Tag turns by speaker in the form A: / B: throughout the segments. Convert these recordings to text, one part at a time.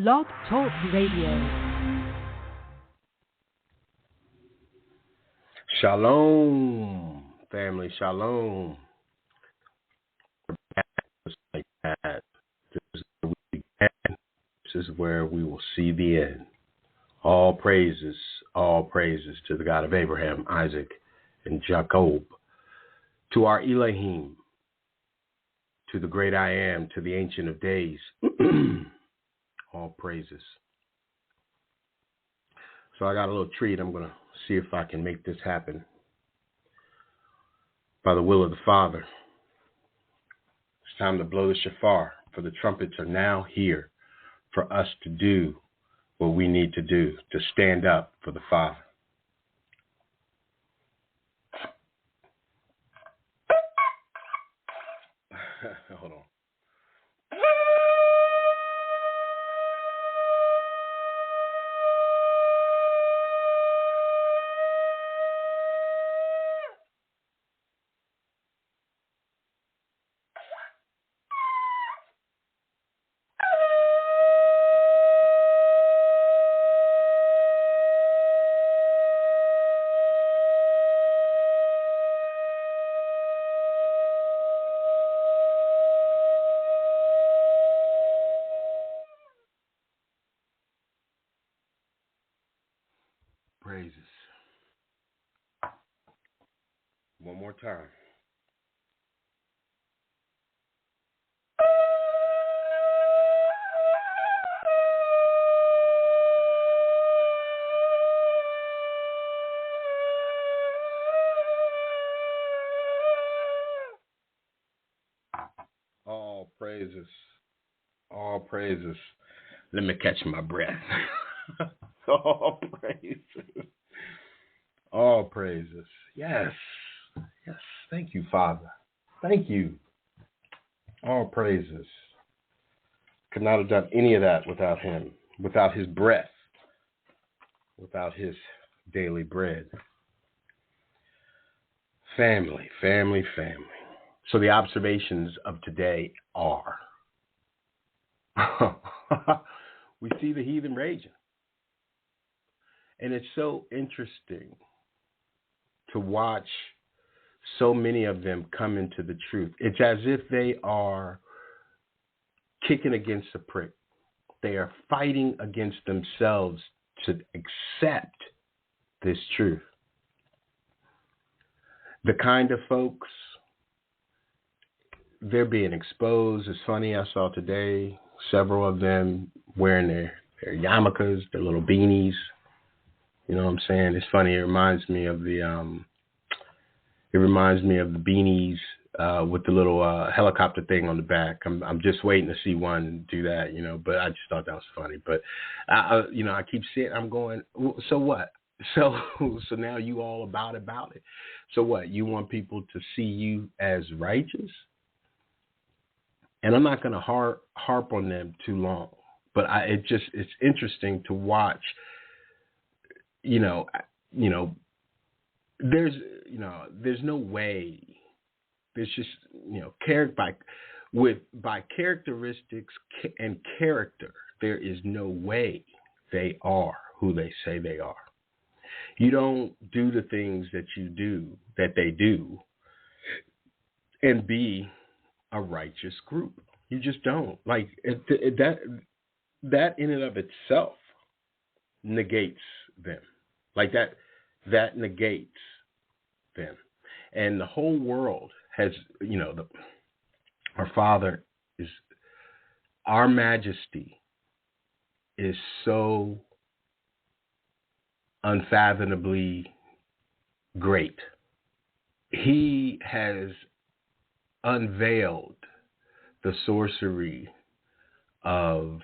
A: Blog Talk Radio.
B: Shalom, family, shalom. Like that. This is where we will see the end. All praises to the God of Abraham, Isaac, and Jacob, to our Elohim, to the great I am, to the Ancient of Days. All praises. So I got a little treat. I'm going to see if I can make this happen. By the will of the Father. It's time to blow the shofar, for the trumpets are now here for us to do what we need to do, to stand up for the Father. Hold on. Praises. One more time. All praises. All praises. Let me catch my breath. All praises. All praises. Yes. Yes. Thank you, Father. Thank you. All praises. Could not have done any of that without him, without his breath, without his daily bread. Family, family, family. So the observations of today are, we see the heathen raging. And it's so interesting to watch so many of them come into the truth. It's as if they are kicking against a prick. They are fighting against themselves to accept this truth. The kind of folks, they're being exposed. It's funny, I saw today several of them wearing their yarmulkes, their little beanies. You know what I'm saying? It's funny. It reminds me of the beanies with the little helicopter thing on the back. I'm just waiting to see one do that, you know. But I just thought that was funny. But I keep seeing. I'm going. So what? So now you all about it. So what? You want people to see you as righteous? And I'm not going to harp on them too long. But it's interesting to watch. There's no way. There's just, by characteristics and character, there is no way they are who they say they are. You don't do the things that they do, and be a righteous group. You just don't. Like that in and of itself negates them. Like that negates them. And the whole world has, our Father is, our majesty is so unfathomably great. He has unveiled the sorcery of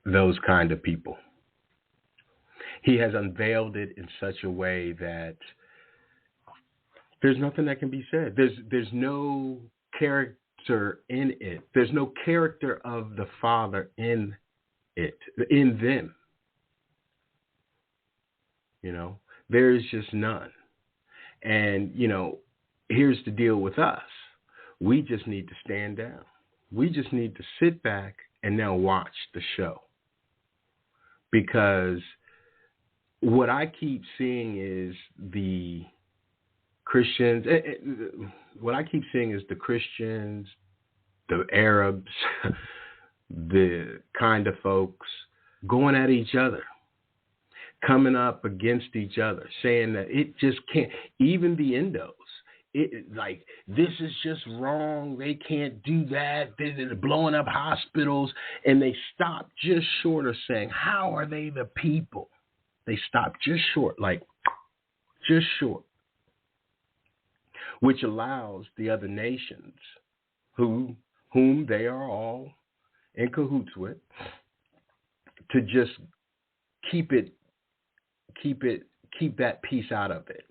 B: those kind of people. He has unveiled it in such a way that there's nothing that can be said. There's no character in it. There's no character of the Father in it, in them. There is just none. And, here's the deal with us. We just need to stand down. We just need to sit back and now watch the show. Because what I keep seeing is the Christians, what I keep seeing is the Christians, the Arabs, the kind of folks going at each other, coming up against each other, saying that it just can't, even the Indos, like, this is just wrong. They can't do that. They're blowing up hospitals. And they stop just short of saying, how are they the people? They stop just short, like just short, which allows the other nations whom they are all in cahoots with to just keep that piece out of it.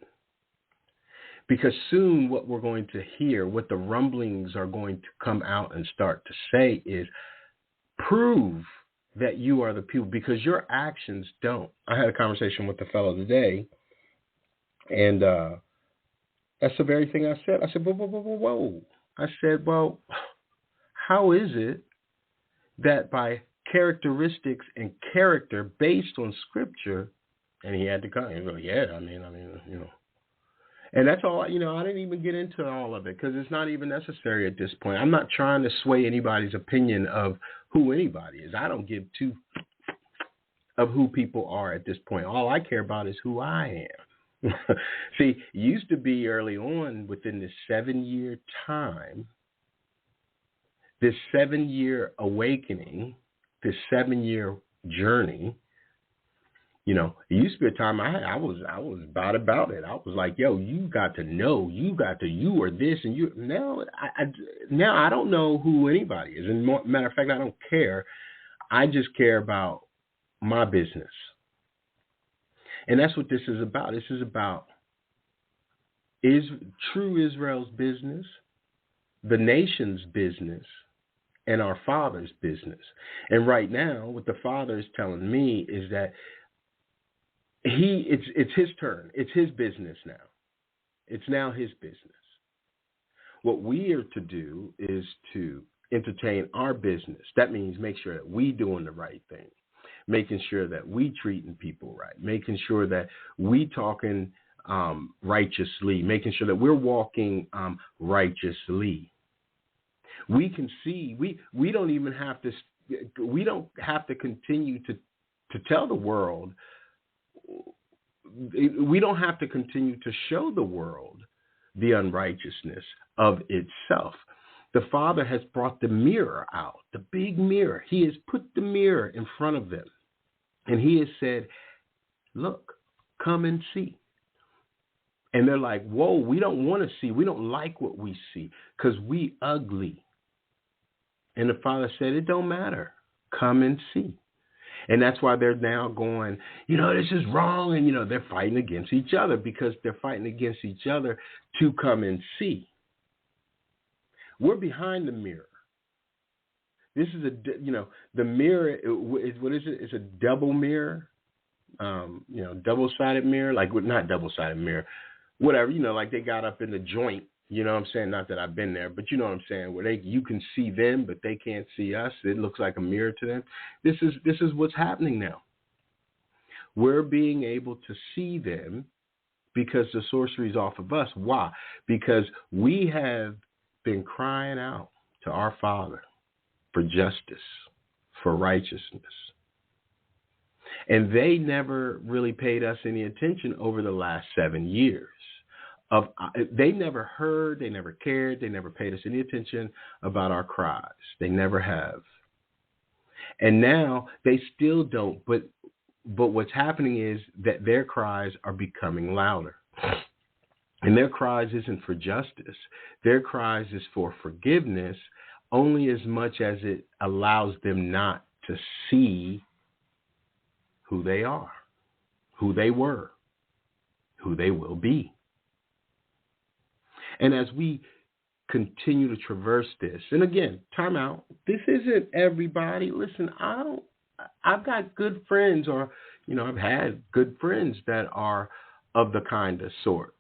B: Because soon what we're going to hear, what the rumblings are going to come out and start to say is, prove that you are the people, because your actions don't. I had a conversation with a fellow today, and that's the very thing I said. I said, whoa. I said, well, how is it that by characteristics and character based on Scripture, and he had to come, he was like, yeah, I mean, you know. And that's all, I didn't even get into all of it because it's not even necessary at this point. I'm not trying to sway anybody's opinion of who anybody is. I don't give two of who people are at this point. All I care about is who I am. See, it used to be early on within this 7-year time, this 7-year awakening, this 7-year journey. It used to be a time I was about it. I was like, yo, you got to know, you are this, and you. Now I don't know who anybody is. And matter of fact, I don't care. I just care about my business. And that's what this is about. This is about true Israel's business, the nation's business, and our Father's business. And right now, what the Father is telling me is that it's his turn. It's his business now. It's now his business. What we are to do is to entertain our business. That means make sure that we doing the right thing, making sure that we treating people right, making sure that we talking righteously, making sure that we're walking righteously. We can see, we don't even have to, we don't have to continue to tell the world. We don't have to continue to show the world the unrighteousness of itself. The Father has brought the mirror out, the big mirror. He has put the mirror in front of them. And he has said, look, come and see. And they're like, whoa, we don't want to see. We don't like what we see because we ugly. And the Father said, it don't matter. Come and see. And that's why they're now going, this is wrong. And, they're fighting against each other because they're fighting against each other to come and see. We're behind the mirror. This is the mirror is, what is it? It's a double mirror, double-sided mirror, like not double-sided mirror, whatever, like they got up in the joint. You know what I'm saying? Not that I've been there, but you know what I'm saying, where you can see them, but they can't see us. It looks like a mirror to them. This is what's happening now. We're being able to see them because the sorcery is off of us. Why? Because we have been crying out to our Father for justice, for righteousness. And they never really paid us any attention over the last 7 years. They never heard, they never cared, they never paid us any attention about our cries. They never have. And now they still don't, but what's happening is that their cries are becoming louder. And their cries isn't for justice. Their cries is for forgiveness, only as much as it allows them not to see who they are, who they were, who they will be. And as we continue to traverse this, and again, time out, this isn't everybody. Listen, I've got good friends, or, I've had good friends that are of the kind of sort.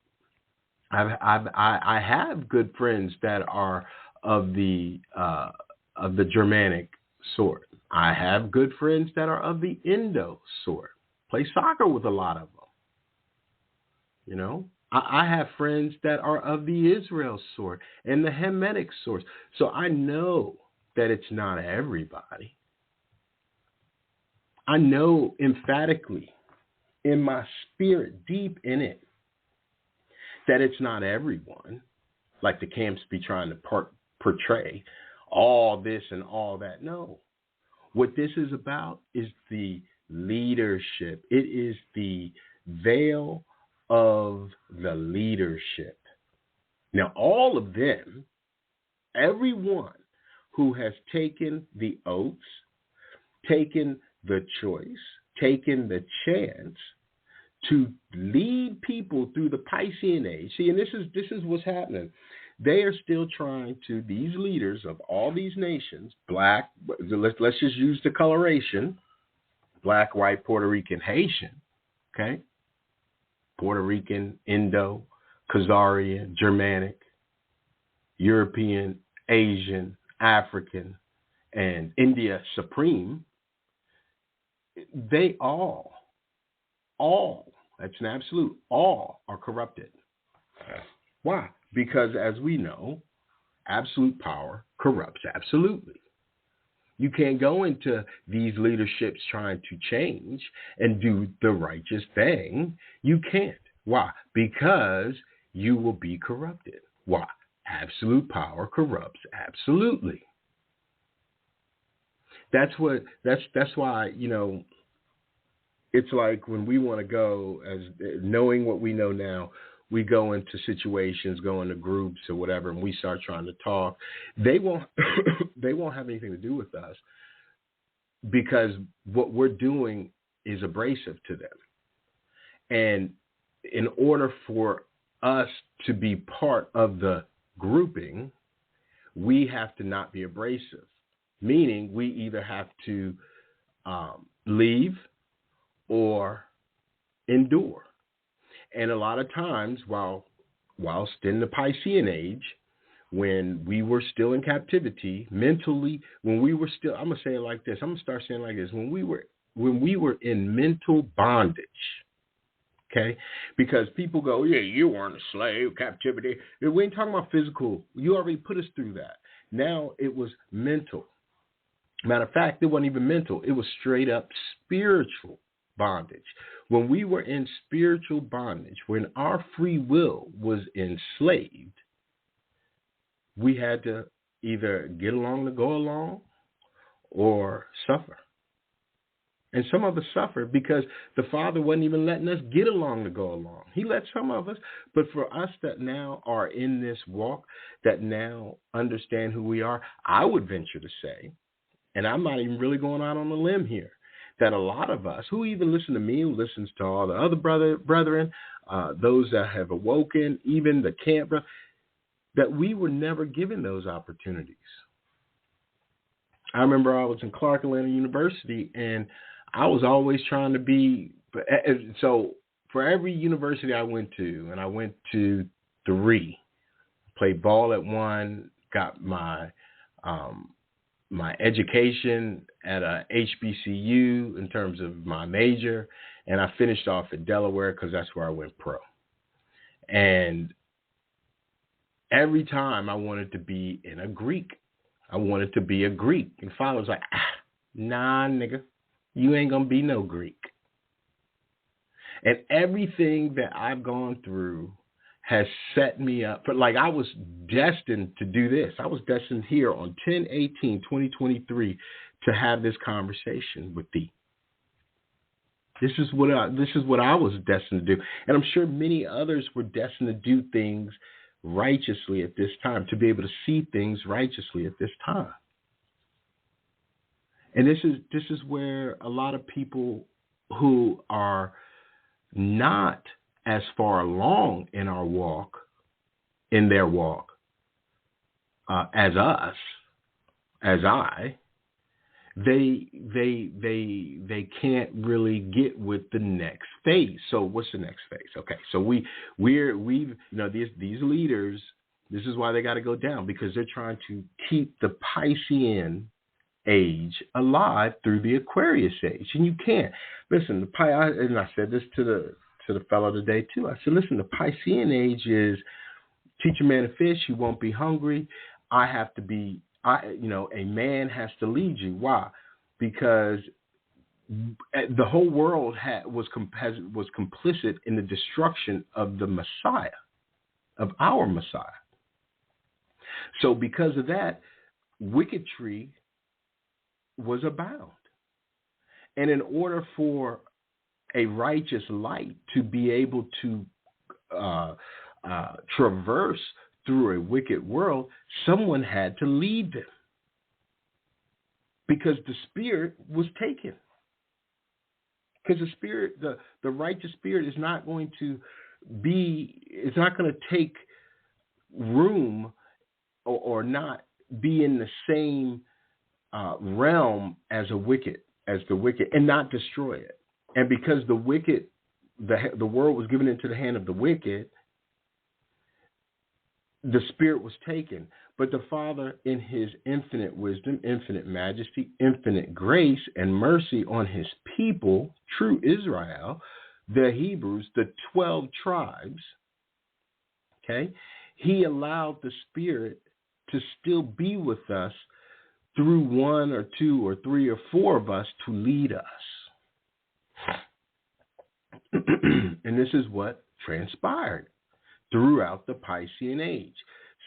B: I have good friends that are of the Germanic sort. I have good friends that are of the Indo sort. Play soccer with a lot of them. You know, I have friends that are of the Israel sort and the Hamitic sort. So I know that it's not everybody. I know emphatically in my spirit, deep in it, that it's not everyone, like the camps be trying to portray all this and all that. No. What this is about is the leadership. It is the veil of the leadership. Now, all of them, everyone who has taken the oaths, taken the choice, taken the chance to lead people through the Piscean age. See, and this is what's happening. They are still trying to, these leaders of all these nations, black, let's just use the coloration, black, white, Puerto Rican, Haitian, okay? Puerto Rican, Indo, Khazarian, Germanic, European, Asian, African, and India Supreme, they all, that's an absolute, all are corrupted. Why? Because as we know, absolute power corrupts absolutely. You can't go into these leaderships trying to change and do the righteous thing. You can't. Why? Because you will be corrupted. Why? Absolute power corrupts absolutely. That's why, you know, it's like when we want to go, as knowing what we know now, we go into situations, go into groups or whatever, and we start trying to talk. They won't have anything to do with us because what we're doing is abrasive to them. And in order for us to be part of the grouping, we have to not be abrasive, meaning we either have to leave or endure. And a lot of times, whilst in the Piscean age, when we were still in captivity, mentally, when we were still, I'm going to say it like this. I'm going to start saying it like this. When we were in mental bondage, okay? Because people go, yeah, you weren't a slave, captivity. We ain't talking about physical. You already put us through that. Now it was mental. Matter of fact, it wasn't even mental. It was straight up spiritual bondage. When we were in spiritual bondage, when our free will was enslaved, we had to either get along to go along or suffer. And some of us suffered because the Father wasn't even letting us get along to go along. He let some of us, but for us that now are in this walk, that now understand who we are, I would venture to say, and I'm not even really going out on a limb here, that a lot of us who even listen to me, who listens to all the other brethren, those that have awoken, even the camp, that we were never given those opportunities. I remember I was in Clark Atlanta University, and I was always trying to be, so for every university I went to, and I went to 3, played ball at 1, got my education at a HBCU in terms of my major, and I finished off at Delaware because that's where I went pro. And every time I wanted to be in a Greek. I wanted to be a Greek. And Father was like, nah, nigga, you ain't going to be no Greek. And everything that I've gone through has set me up for, like, I was destined to do this. I was destined here on 10/18/2023 to have this conversation with thee. This is what I was destined to do. And I'm sure many others were destined to do things righteously at this time, to be able to see things righteously at this time. And this is where a lot of people who are not as far along in their walk, as us, as I, they can't really get with the next phase. So what's the next phase? Okay, so we've these leaders, this is why they got to go down, because they're trying to keep the Piscean age alive through the Aquarius age. And you can't. Listen, and I said this to the fellow today too. I said, listen, the Piscean age is teach a man to fish, he won't be hungry. A man has to lead you. Why? Because the whole world was complicit in the destruction of the Messiah, of our Messiah. So because of that, wickedry was abound. And in order for a righteous light to be able to traverse through a wicked world, someone had to lead them, because the spirit was taken. Because the spirit, the righteous spirit is not going to take room or not be in the same realm as the wicked, and not destroy it. And because the wicked, the world was given into the hand of the wicked, the spirit was taken. But the Father, in his infinite wisdom, infinite majesty, infinite grace and mercy on his people, true Israel, the Hebrews, the 12 tribes, okay, he allowed the spirit to still be with us through one or two or three or four of us to lead us. And this is what transpired throughout the Piscean age.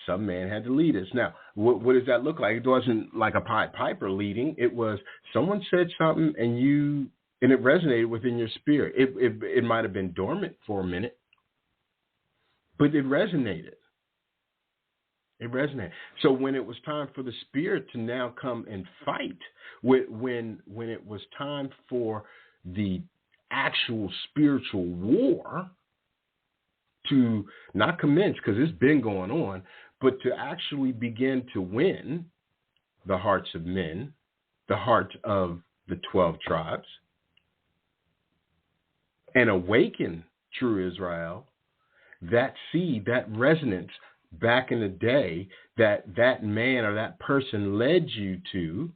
B: Some man had to lead us. Now, what does that look like? It wasn't like a Pied Piper leading. It was someone said something and it resonated within your spirit. It might have been dormant for a minute, but it resonated. It resonated. So when it was time for the spirit to now come and fight, when it was time for the actual spiritual war to not commence, because it's been going on, but to actually begin to win the hearts of men, the hearts of the 12 tribes, and awaken true Israel, that seed, that resonance back in the day that man or that person led you to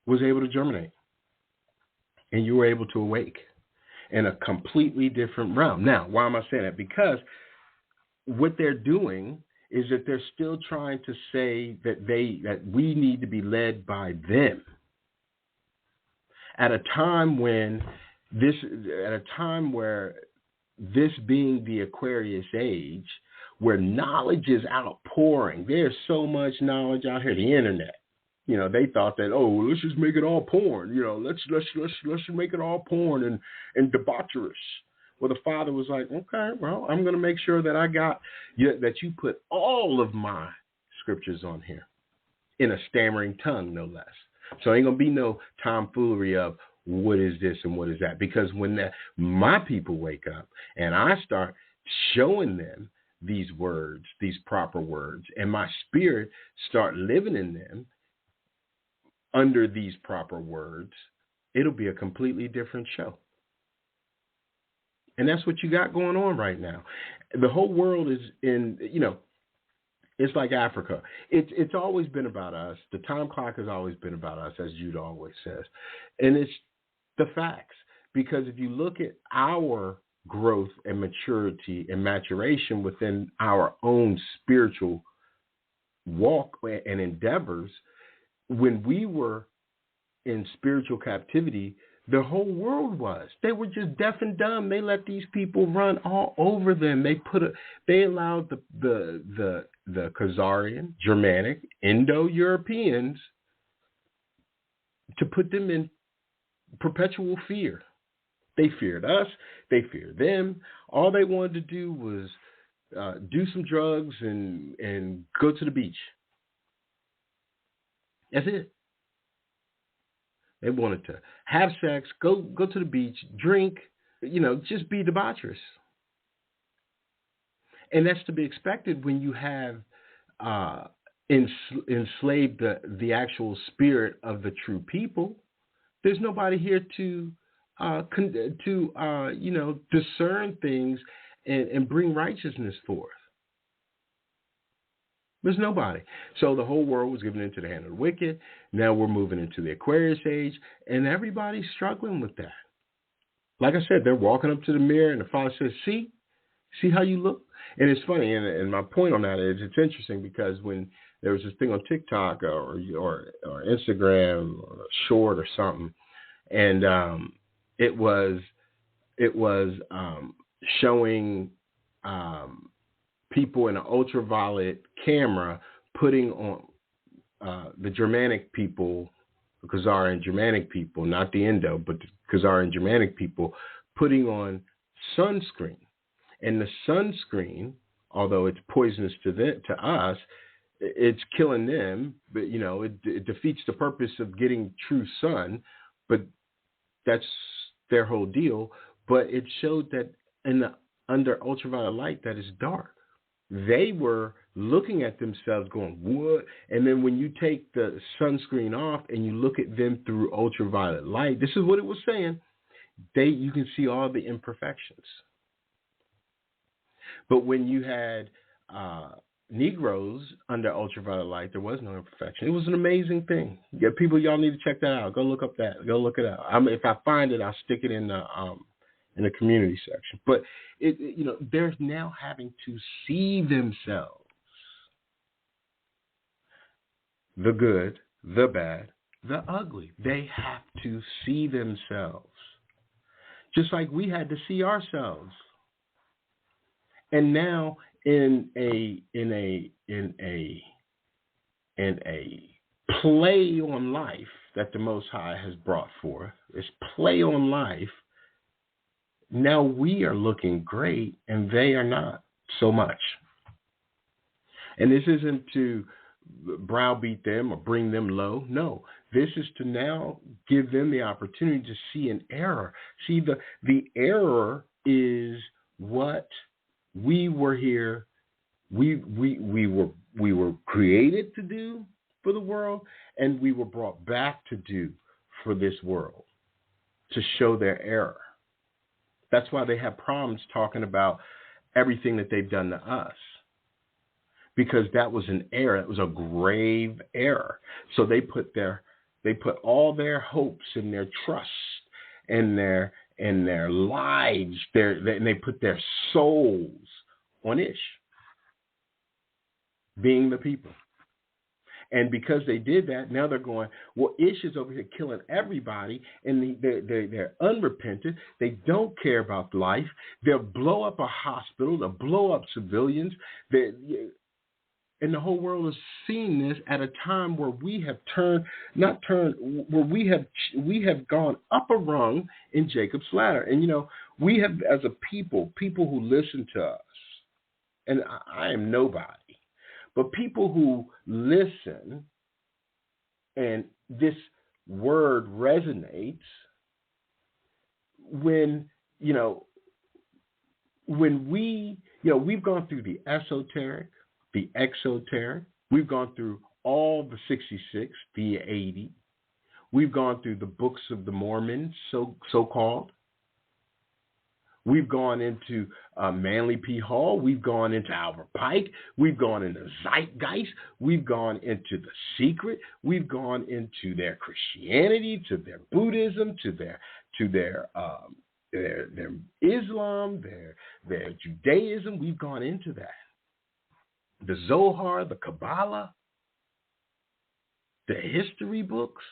B: was able to germinate. And you were able to awake in a completely different realm. Now, why am I saying that? Because what they're doing is that they're still trying to say that we need to be led by them. At a time where this being the Aquarius age, where knowledge is outpouring, there's so much knowledge out here, the internet. They thought that, let's just make it all porn. Let's make it all porn and debaucherous. Well, the Father was like, okay, well, I'm going to make sure that that you put all of my scriptures on here in a stammering tongue, no less. So ain't going to be no tomfoolery of what is this and what is that. Because when my people wake up and I start showing them these words, these proper words, and my spirit start living in them, under these proper words, it'll be a completely different show. And that's what you got going on right now. The whole world is it's like Africa. It's always been about us. The time clock has always been about us, as Jude always says. And it's the facts. Because if you look at our growth and maturity and maturation within our own spiritual walk and endeavors, when we were in spiritual captivity, the whole world was. They were just deaf and dumb. They let these people run all over them. They allowed the Khazarian, Germanic, Indo-Europeans to put them in perpetual fear. They feared us. They feared them. All they wanted to do was do some drugs and go to the beach. That's it. They wanted to have sex, go to the beach, drink, just be debaucherous. And that's to be expected when you have enslaved the actual spirit of the true people. There's nobody here to discern things and bring righteousness forth. There's nobody. So the whole world was given into the hand of the wicked. Now we're moving into the Aquarius age, and everybody's struggling with that. Like I said, they're walking up to the mirror, and the Father says, see how you look? And it's funny, and my point on that is it's interesting because when there was this thing on TikTok or Instagram or Short or something, and it was showing people in an ultraviolet camera putting on the Germanic people, the Khazar and Germanic people, not the Indo, but the Khazar and Germanic people, putting on sunscreen. And the sunscreen, although it's poisonous to us, it's killing them. But, it defeats the purpose of getting true sun. But that's their whole deal. But it showed that under ultraviolet light, that is dark. They were looking at themselves going, what? And then when you take the sunscreen off and you look at them through ultraviolet light, this is what it was saying. You can see all the imperfections. But when you had Negroes under ultraviolet light, there was no imperfection. It was an amazing thing. Yeah, people, y'all need to check that out. Go look up that. Go look it out. If I find it, I'll stick it in the community section. But they're now having to see themselves, the good, the bad, the ugly. They have to see themselves, just like we had to see ourselves. And now in a play on life that the Most High has brought forth, this play on life, now we are looking great and they are not so much. And this isn't to browbeat them or bring them low. No, this is to now give them the opportunity to see an error. See, the error is what we were here. We were created to do for the world, and we were brought back to do for this world, to show their error. That's why they have problems talking about everything that they've done to us, because that was an error. It was a grave error. So they put all their hopes and their trust and their lives and they put their souls on Ish, being the people. And because they did that, now they're going, well, Ish is over here killing everybody, and they're unrepentant. They don't care about life. They'll blow up a hospital. They'll blow up civilians. And the whole world is seeing this at a time where we have where we have gone up a rung in Jacob's ladder. And, we have, as a people who listen to us, and I am nobody, but people who listen and this word resonates when we've gone through the esoteric, the exoteric, we've gone through all the 66, the 80, we've gone through the books of the Mormons, so-called. We've gone into Manly P. Hall. We've gone into Albert Pike. We've gone into Zeitgeist. We've gone into The Secret. We've gone into their Christianity, to their Buddhism, to their Islam, their Judaism. We've gone into that. The Zohar, the Kabbalah, the history books.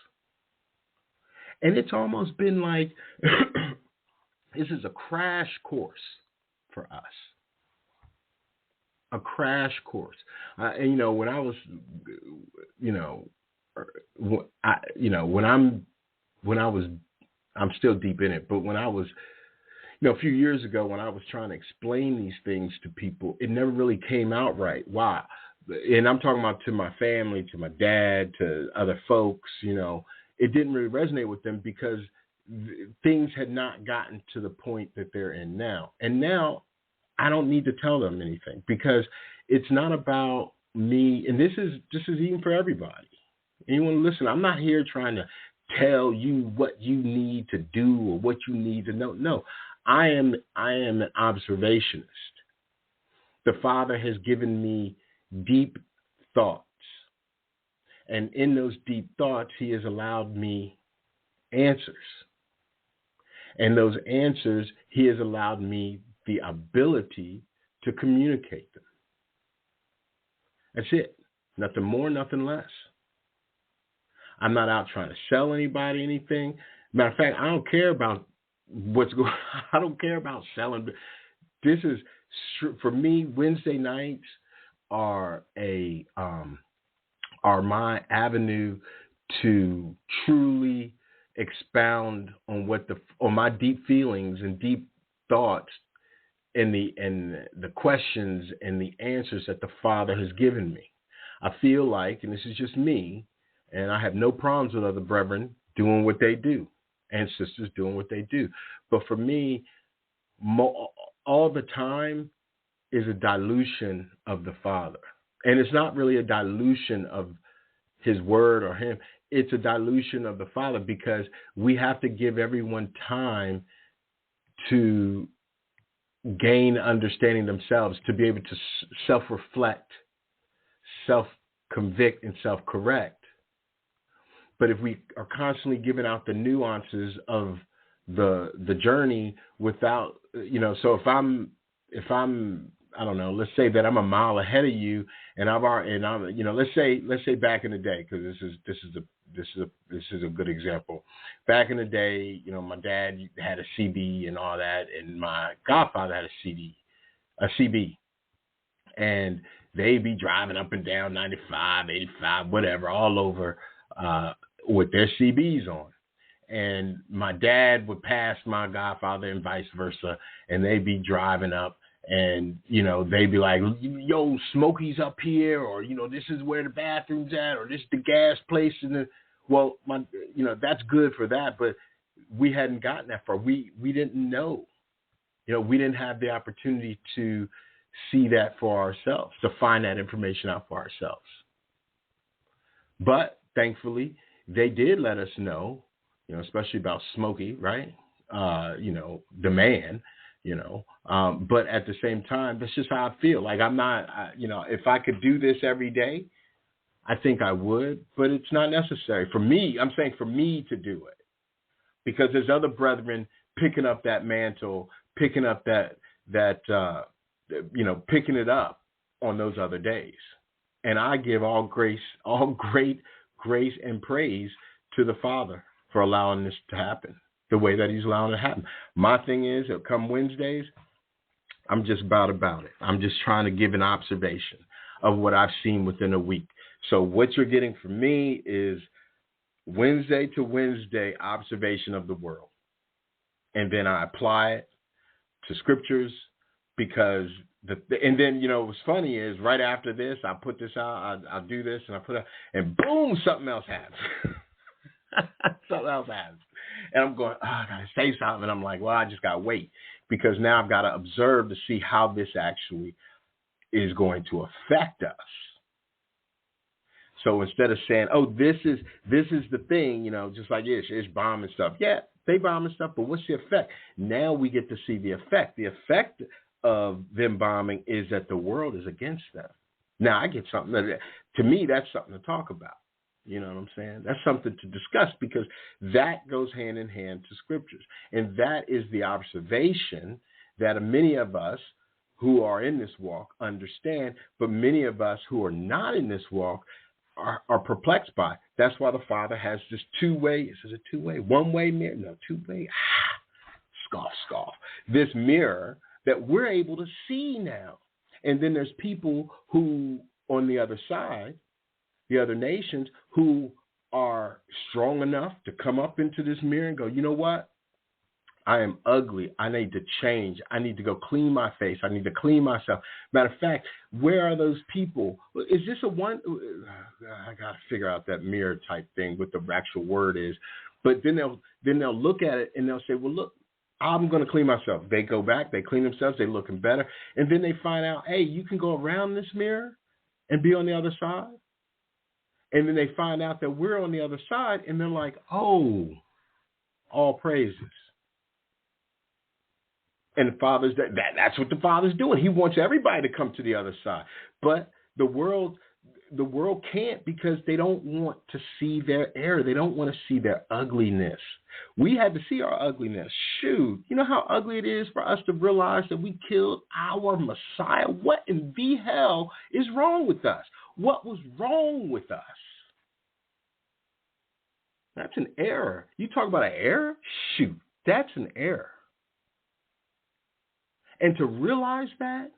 B: And it's almost been like this is a crash course for us. A crash course. And when I was, I'm still deep in it, but when I was, a few years ago, when I was trying to explain these things to people, it never really came out right. Why? And I'm talking about to my family, to my dad, to other folks, it didn't really resonate with them because things had not gotten to the point that they're in now. And now I don't need to tell them anything because it's not about me. And this is even for everybody. Anyone listen, I'm not here trying to tell you what you need to do or what you need to know. No, I am an observationist. The Father has given me deep thoughts. And in those deep thoughts, he has allowed me answers. And those answers, he has allowed me the ability to communicate them. That's it. Nothing more, nothing less. I'm not out trying to sell anybody anything. Matter of fact, I don't care about what's going on. I don't care about selling. This is, for me, Wednesday nights are my avenue to truly expound on on my deep feelings and deep thoughts and the questions and the answers that the Father has given me. I feel like, and this is just me, and I have no problems with other brethren doing what they do and sisters doing what they do. But for me, all the time is a dilution of the Father. And it's not really a dilution of his word or him. It's a dilution of the Father, because we have to give everyone time to gain understanding themselves, to be able to self-reflect, self-convict, and self-correct. But if we are constantly giving out the nuances of the journey without, so if I'm I don't know, let's say that I'm a mile ahead of you, and I'm let's say back in the day, because this is a good example. Back in the day, my dad had a CB and all that, and my godfather had a CB, and they'd be driving up and down 95, 85, whatever, all over with their CBs on. And my dad would pass my godfather and vice versa, and they'd be driving up, and, they'd be like, yo, Smokey's up here, or, this is where the bathroom's at, or this is the gas place. Well, that's good for that, but we hadn't gotten that far. We didn't know. We didn't have the opportunity to see that for ourselves, to find that information out for ourselves. But thankfully, they did let us know, especially about Smokey, right? The man, but at the same time, that's just how I feel. Like, I'm not, if I could do this every day, I think I would, but it's not necessary for me. I'm saying for me to do it, because there's other brethren picking up that mantle, picking up picking it up on those other days. And I give all great grace and praise to the Father for allowing this to happen the way that he's allowing it to happen. My thing is, it'll come Wednesdays, I'm just about it. I'm just trying to give an observation of what I've seen within a week. So what you're getting from me is Wednesday to Wednesday observation of the world. And then I apply it to scriptures, because and then, what's funny is, right after this, I put this out, I'll do this, and I put it, and boom, something else happens. Something else happens. And I'm going, I got to say something. And I'm like, well, I just got to wait, because now I've got to observe to see how this actually is going to affect us. So instead of saying, oh, this is the thing, just like it's bombing stuff. Yeah, they bombing stuff, but what's the effect? Now we get to see the effect. The effect of them bombing is that the world is against them. Now I get something to me, that's something to talk about. You know what I'm saying? That's something to discuss, because that goes hand in hand to scriptures. And that is the observation that many of us who are in this walk understand, but many of us who are not in this walk are perplexed by. That's why the Father has this two-way, is it a two-way? One-way mirror? No, two-way. Scoff. This mirror that we're able to see now. And then there's people who, on the other side, the other nations, who are strong enough to come up into this mirror and go, you know what? I am ugly. I need to change. I need to go clean my face. I need to clean myself. Matter of fact, where are those people? Is this a one? I got to figure out that mirror type thing, what the actual word is. But then they'll look at it and they'll say, well, look, I'm going to clean myself. They go back, they clean themselves, they're looking better. And then they find out, hey, you can go around this mirror and be on the other side. And then they find out that we're on the other side, and they're like, oh, all praises. And the Father's that's what the Father's doing. He wants everybody to come to the other side. But the world the world can't because they don't want to see their error. They don't want to see their ugliness. We had to see our ugliness. Shoot, you know how ugly it is for us to realize that we killed our Messiah? What in the hell is wrong with us? What was wrong with us? That's an error. You talk about an error? Shoot, that's an error. And to realize that,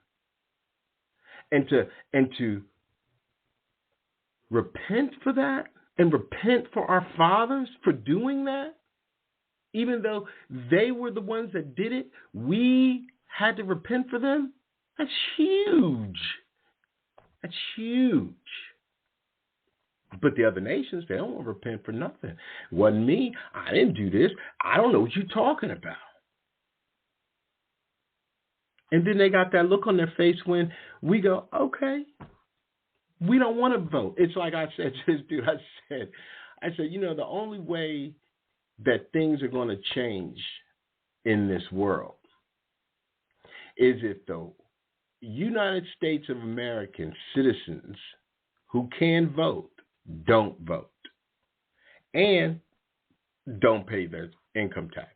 B: and to repent for that, and repent for our fathers for doing that, even though they were the ones that did it, we had to repent for them. That's huge. That's huge. But the other nations, they don't want to repent for nothing. It wasn't me. I didn't do this. I don't know what you're talking about. And then they got that look on their face when we go, okay, we don't want to vote. It's like I said to this dude, I said, you know, the only way that things are going to change in this world is if the United States of American citizens who can vote don't vote and don't pay their income tax.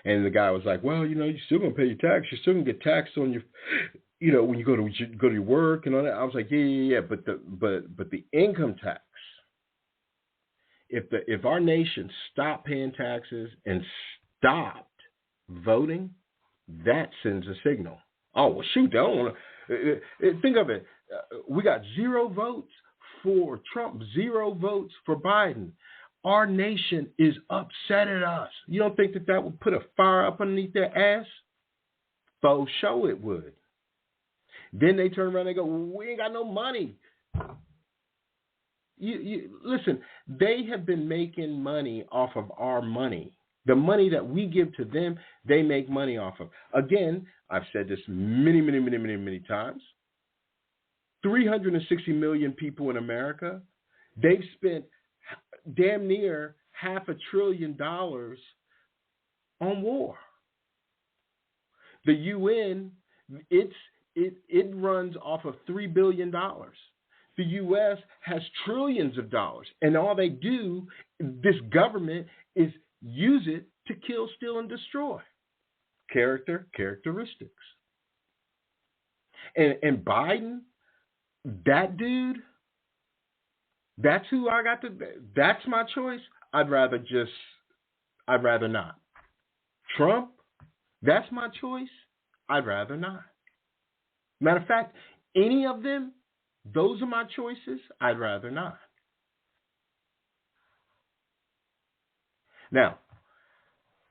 B: And the guy was like, well, you know, you're still going to pay your tax. You're still going to get taxed on your, you know, when you go to your work and all that. I was like, yeah. But the income tax, if our nation stopped paying taxes and stopped voting, that sends a signal. Oh, well, shoot, I don't want to. Think of it. We got 0 votes for Trump, 0 votes for Biden. Our nation is upset at us. You don't think that would put a fire up underneath their ass? Faux show it would. Then they turn around and go, well, we ain't got no money. You listen, they have been making money off of our money. The money that we give to them, they make money off of. Again, I've said this many times. 360 million people in America, they've spent damn near $500 billion on war. The UN, it runs off of $3 billion. The U.S. has trillions of dollars, and all they do, this government, is use it to kill, steal, and destroy. Characteristics. And Biden, that dude, that's who I got to, that's my choice. I'd rather not. Trump, that's my choice. I'd rather not. Matter of fact, any of them, those are my choices. I'd rather not. Now,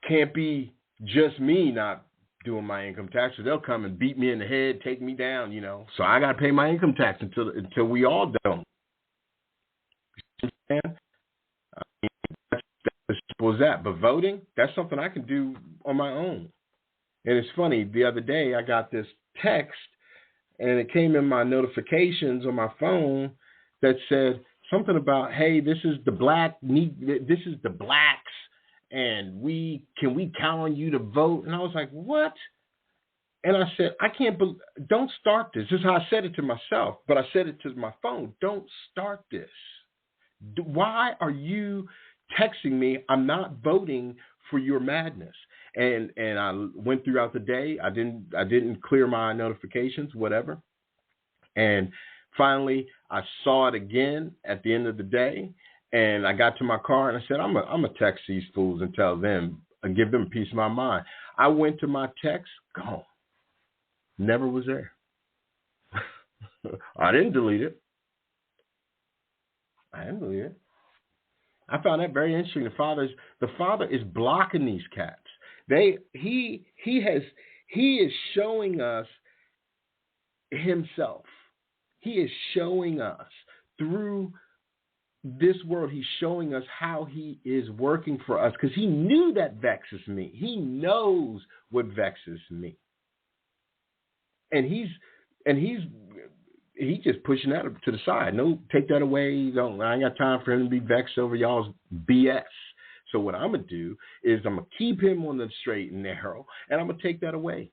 B: can't be just me not doing my income tax, so they'll come and beat me in the head, take me down, you know. So I got to pay my income tax until we all don't. I mean, that's as simple as that. But voting, that's something I can do on my own. And it's funny, the other day I got this text, and it came in my notifications on my phone that said something about, hey, this is the blacks, and we count on you to vote? And I was like, what? And I said, don't start this. This is how I said it to myself, but I said it to my phone. Don't start this. Why are you texting me? I'm not voting for your madness. And I went throughout the day. I didn't clear my notifications, whatever. And finally, I saw it again at the end of the day. And I got to my car and I said, I'm gonna text these fools and tell them and give them a piece of my mind. I went to my text, gone. Never was there. I didn't delete it. I found that very interesting. The father is blocking these cats. He is showing us himself. He is showing us through this world. He's showing us how he is working for us, because he knew that vexes me. He knows what vexes me, and he's just pushing that to the side. No, take that away. I ain't got time for him to be vexed over y'all's BS. So what I'm going to do is I'm going to keep him on the straight and narrow, and I'm going to take that away.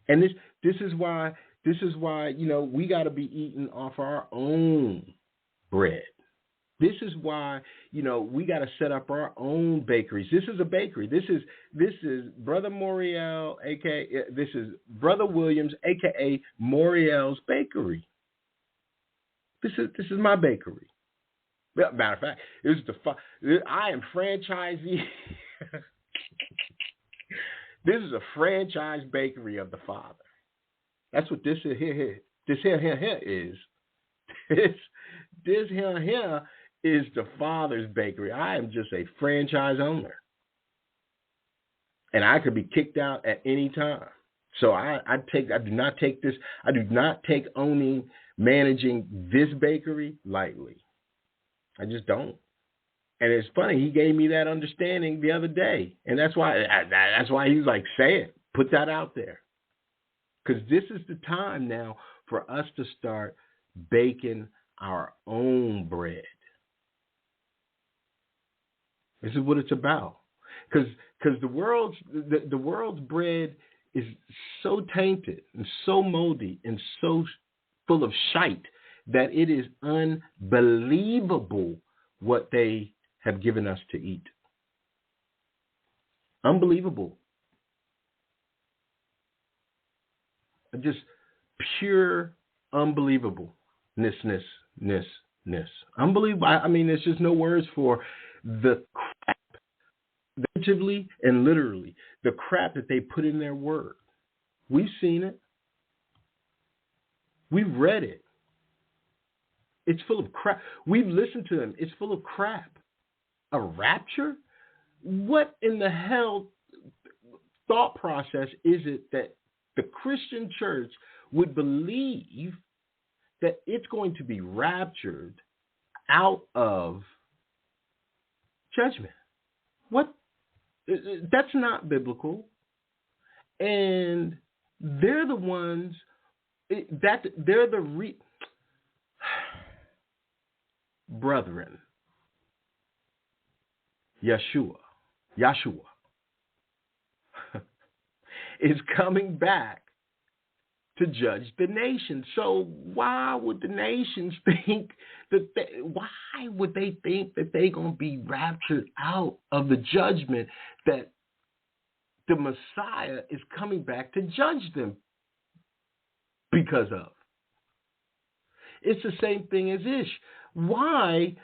B: And this is why we got to be eating off our own bread. This is why we got to set up our own bakeries. This is a bakery. This is Brother Moriel, aka this is Brother Williams, aka Moriel's Bakery. This is my bakery. Matter of fact, I am franchisee. This is a franchise bakery of the Father. That's what this here is. This here is the Father's bakery. I am just a franchise owner, and I could be kicked out at any time. So I do not take managing this bakery lightly. I just don't. And it's funny, he gave me that understanding the other day, and that's why he was like, say it, put that out there, because this is the time now for us to start baking our own bread. This is what it's about, because the world's bread is so tainted and so moldy and so full of shite that it is unbelievable what they have given us to eat. Unbelievable. Just pure unbelievableness. Unbelievable. I mean, there's just no words for the crap, figuratively and literally, the crap that they put in their word. We've seen it. We've read it. It's full of crap. We've listened to them. It's full of crap. A rapture? What in the hell thought process is it that the Christian church would believe that it's going to be raptured out of judgment? What? That's not biblical. And they're the ones brethren. Yeshua is coming back to judge the nations. So why would the nations think why would they think that they're going to be raptured out of the judgment that the Messiah is coming back to judge them because of? It's the same thing as Ish. Why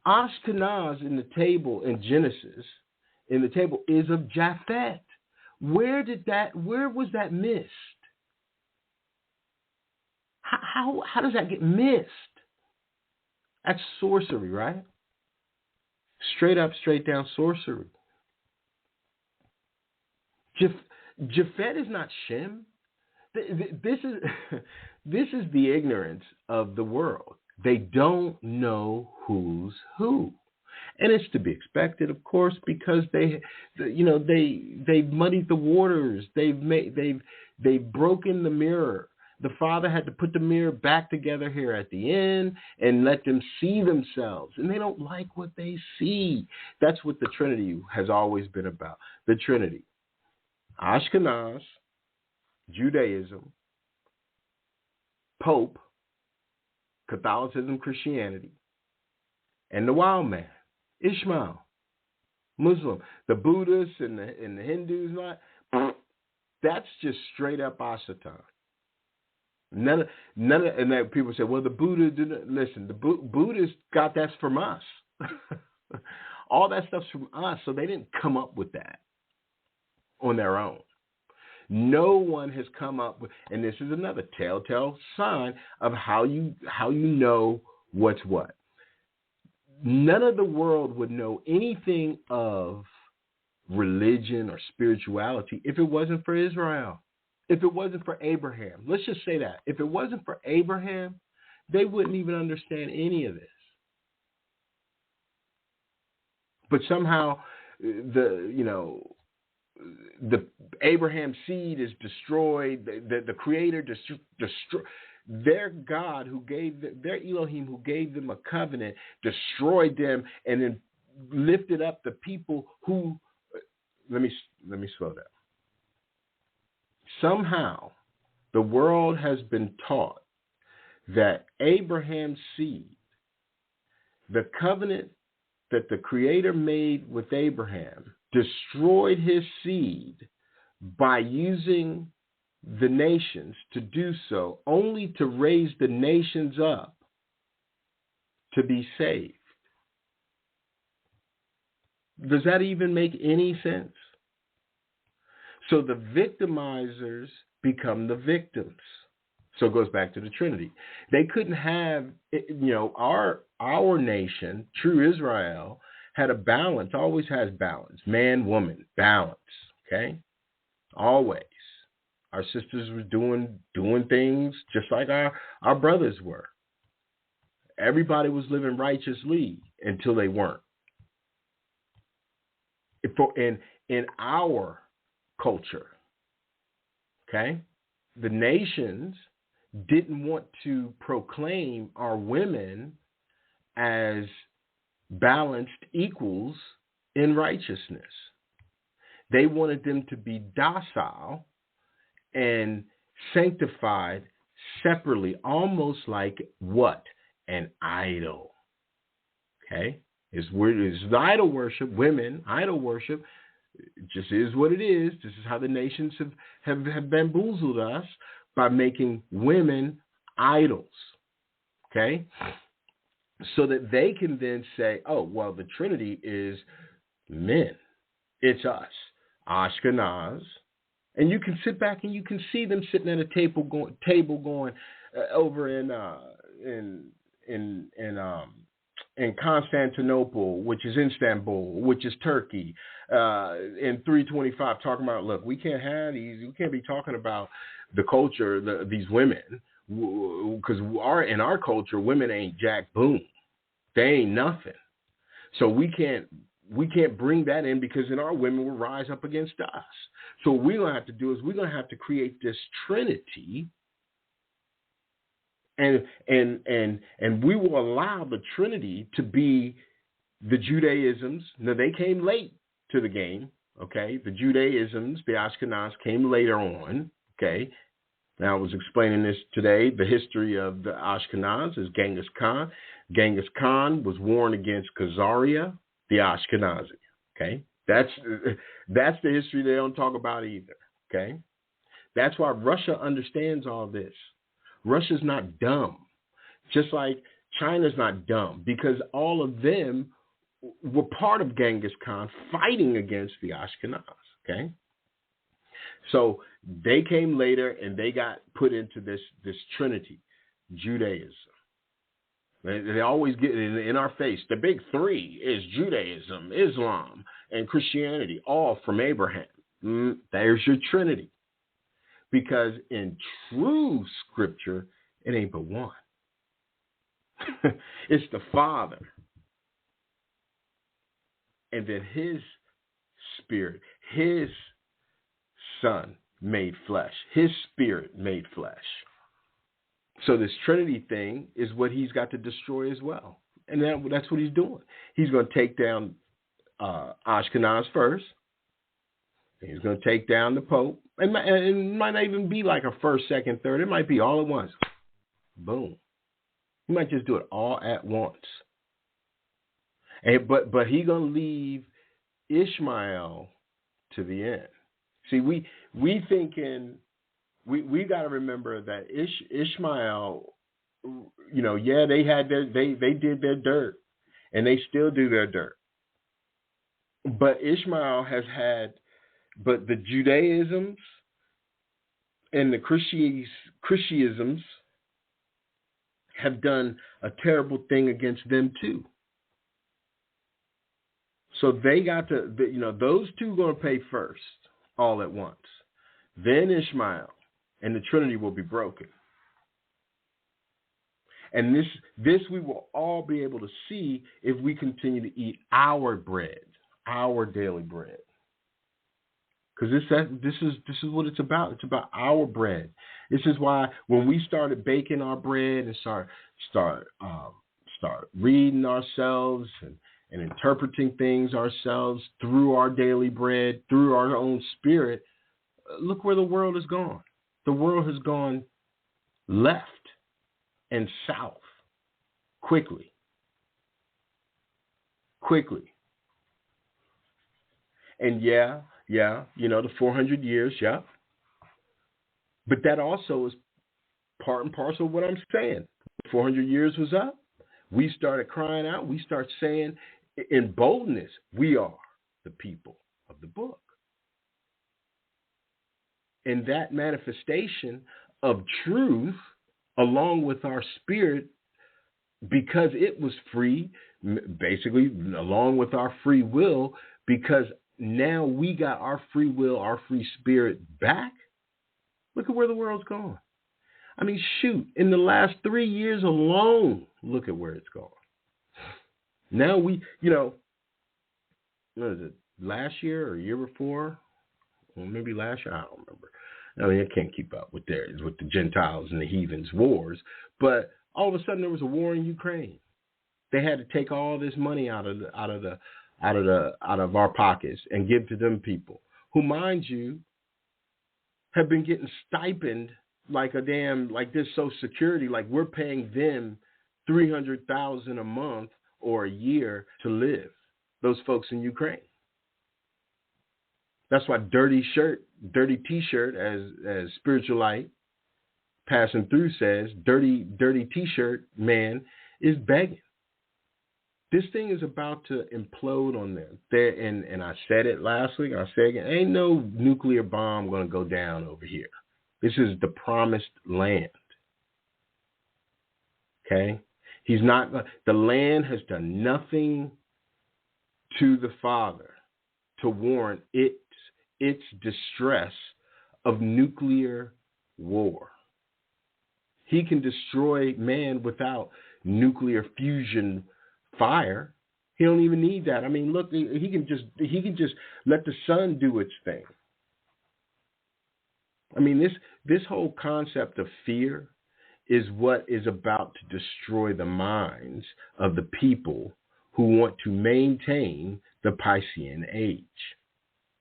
B: Ashkenaz in the table in Genesis, in the table, is of Japhet? Where was that missed? How does that get missed? That's sorcery, right? Straight up, straight down sorcery. Japhet is not Shem. This is the ignorance of the world. They don't know who's who, and it's to be expected, of course, because they've muddied the waters. They've broken the mirror. The Father had to put the mirror back together here at the end and let them see themselves, and they don't like what they see. That's what the Trinity has always been about. The Trinity: Ashkenaz, Judaism, Pope, Catholicism, Christianity, and the wild man, Ishmael, Muslim. The Buddhists and the Hindus, that's just straight up Asatan. None of, and that people say, well, the Buddha didn't listen. The Buddhists got that's from us. All that stuff's from us, so they didn't come up with that on their own. No one has come up with, and this is another telltale sign of how you know what's what. None of the world would know anything of religion or spirituality if it wasn't for Israel, if it wasn't for Abraham. Let's just say that. If it wasn't for Abraham, they wouldn't even understand any of this. But somehow the Abraham seed is destroyed. The Creator destroy their God who gave them, their Elohim who gave them a covenant, destroyed them, and then lifted up the people who. Let me slow down. somehow the world has been taught that Abraham's seed, the covenant that the Creator made with Abraham, destroyed his seed by using the nations to do so, only to raise the nations up to be saved. Does that even make any sense? So the victimizers become the victims. So it goes back to the Trinity. They couldn't have, our nation, true Israel, had a balance, always has balance. Man, woman, balance, okay? Always. Our sisters were doing things just like our brothers were. Everybody was living righteously until they weren't. In our culture, okay, the nations didn't want to proclaim our women as balanced equals in righteousness. They wanted them to be docile and sanctified separately, almost like what? An idol. Okay? It's the idol worship, women, idol worship. It just is what it is. This is how the nations have bamboozled us by making women idols. Okay? So that they can then say, oh, well, the Trinity is men. It's us, Ashkenaz. And you can sit back and you can see them sitting at a table going over in Constantinople, which is Istanbul, which is Turkey, in 325, talking about, look, we can't have these. We can't be talking about the culture, these women, because in our culture, women ain't jack boom. They ain't nothing. So we can't bring that in, because then our women will rise up against us. So what we're going to have to do is we're going to have to create this Trinity, and we will allow the Trinity to be the Judaisms. Now, they came late to the game, okay? The Judaisms, the Ashkenaz, came later on, okay? Now, I was explaining this today. The history of the Ashkenaz is Genghis Khan. Genghis Khan was warned against Khazaria, the Ashkenazi, okay? That's the history they don't talk about either, okay? That's why Russia understands all this. Russia's not dumb, just like China's not dumb, because all of them were part of Genghis Khan fighting against the Ashkenaz, okay? So they came later and they got put into this Trinity, Judaism. They always get in our face. The big three is Judaism, Islam, and Christianity, all from Abraham. There's your Trinity. Because in true scripture, it ain't but one. It's the Father. And then his Spirit, his Son made flesh. His Spirit made flesh. So this Trinity thing is what he's got to destroy as well. And that's what he's doing. He's going to take down Ashkenaz first. He's going to take down the Pope. It might not even be like a first, second, third. It might be all at once. Boom. He might just do it all at once. But he's going to leave Ishmael to the end. See, we thinking... We got to remember that Ishmael, they did their dirt, and they still do their dirt. But Ishmael has had, but the Judaisms and the Christianisms have done a terrible thing against them too. So they got to, those two going to pay first, all at once. Then Ishmael. And the Trinity will be broken. And this we will all be able to see if we continue to eat our bread, our daily bread. Because this is what it's about. It's about our bread. This is why when we started baking our bread and start reading ourselves and interpreting things ourselves through our daily bread, through our own spirit, Look where the world has gone. The world has gone left and south quickly. And yeah, the 400 years, yeah. But that also is part and parcel of what I'm saying. 400 years was up. We started crying out. We start saying in boldness, we are the people of the book. And that manifestation of truth, along with our spirit, because it was free, basically along with our free will, because now we got our free will, our free spirit back. Look at where the world's gone. I mean, shoot, in the last 3 years alone, look at where it's gone. Now we, what is it, last year or year before? Well, maybe last year, I don't remember. I mean, I can't keep up with the Gentiles and the Heathens wars. But all of a sudden, there was a war in Ukraine. They had to take all this money out of our pockets and give to them people who, mind you, have been getting stipend like this Social Security, like we're paying them $300,000 a month or a year to live. Those folks in Ukraine. That's why dirty T-shirt, as Spiritual Light passing through says, dirty T-shirt man is begging. This thing is about to implode on them. And I said it last week, I say again, ain't no nuclear bomb going to go down over here. This is the promised land. Okay? The land has done nothing to the Father to warrant its distress of nuclear war. He can destroy man without nuclear fusion fire. He don't even need that. I mean, look, he can just let the sun do its thing. I mean, this whole concept of fear is what is about to destroy the minds of the people who want to maintain the Piscean age.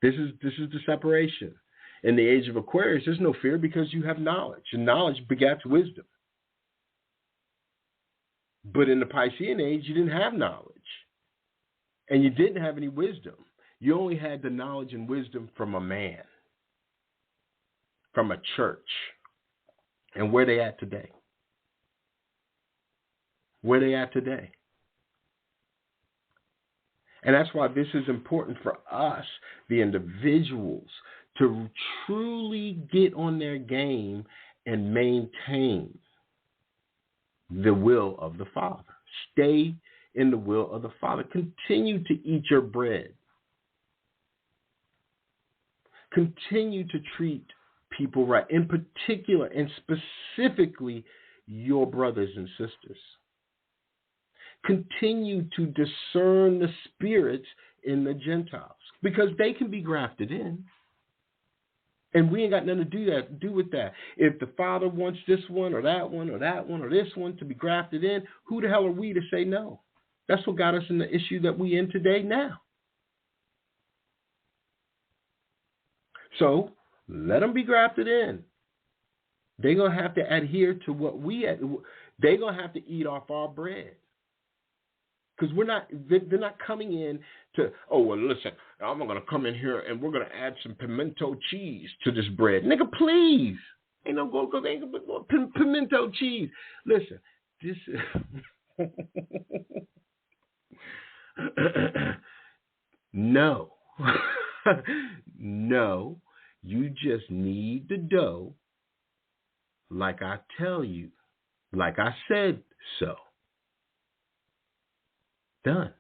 B: This is the separation. In the age of Aquarius, there's no fear because you have knowledge, and knowledge begets wisdom. But in the Piscean age, you didn't have knowledge, and you didn't have any wisdom. You only had the knowledge and wisdom from a man, from a church. And where they at today? Where they at today? And that's why this is important for us, the individuals, to truly get on their game and maintain the will of the Father. Stay in the will of the Father. Continue to eat your bread. Continue to treat people right, in particular and specifically your brothers and sisters. Continue to discern the spirits in the Gentiles because they can be grafted in. And we ain't got nothing to do with that. If the Father wants this one or that one or that one or this one to be grafted in, who the hell are we to say no? That's what got us in the issue that we in today now. So let them be grafted in. They're going to have to adhere to what they're going to have to eat off our bread. Because they're not coming in to, oh, well, listen, I'm going to come in here and we're going to add some pimento cheese to this bread. Nigga, please. Ain't no pimento cheese. Listen, this is... No. No. You just need the dough like I tell you, like I said so. Done.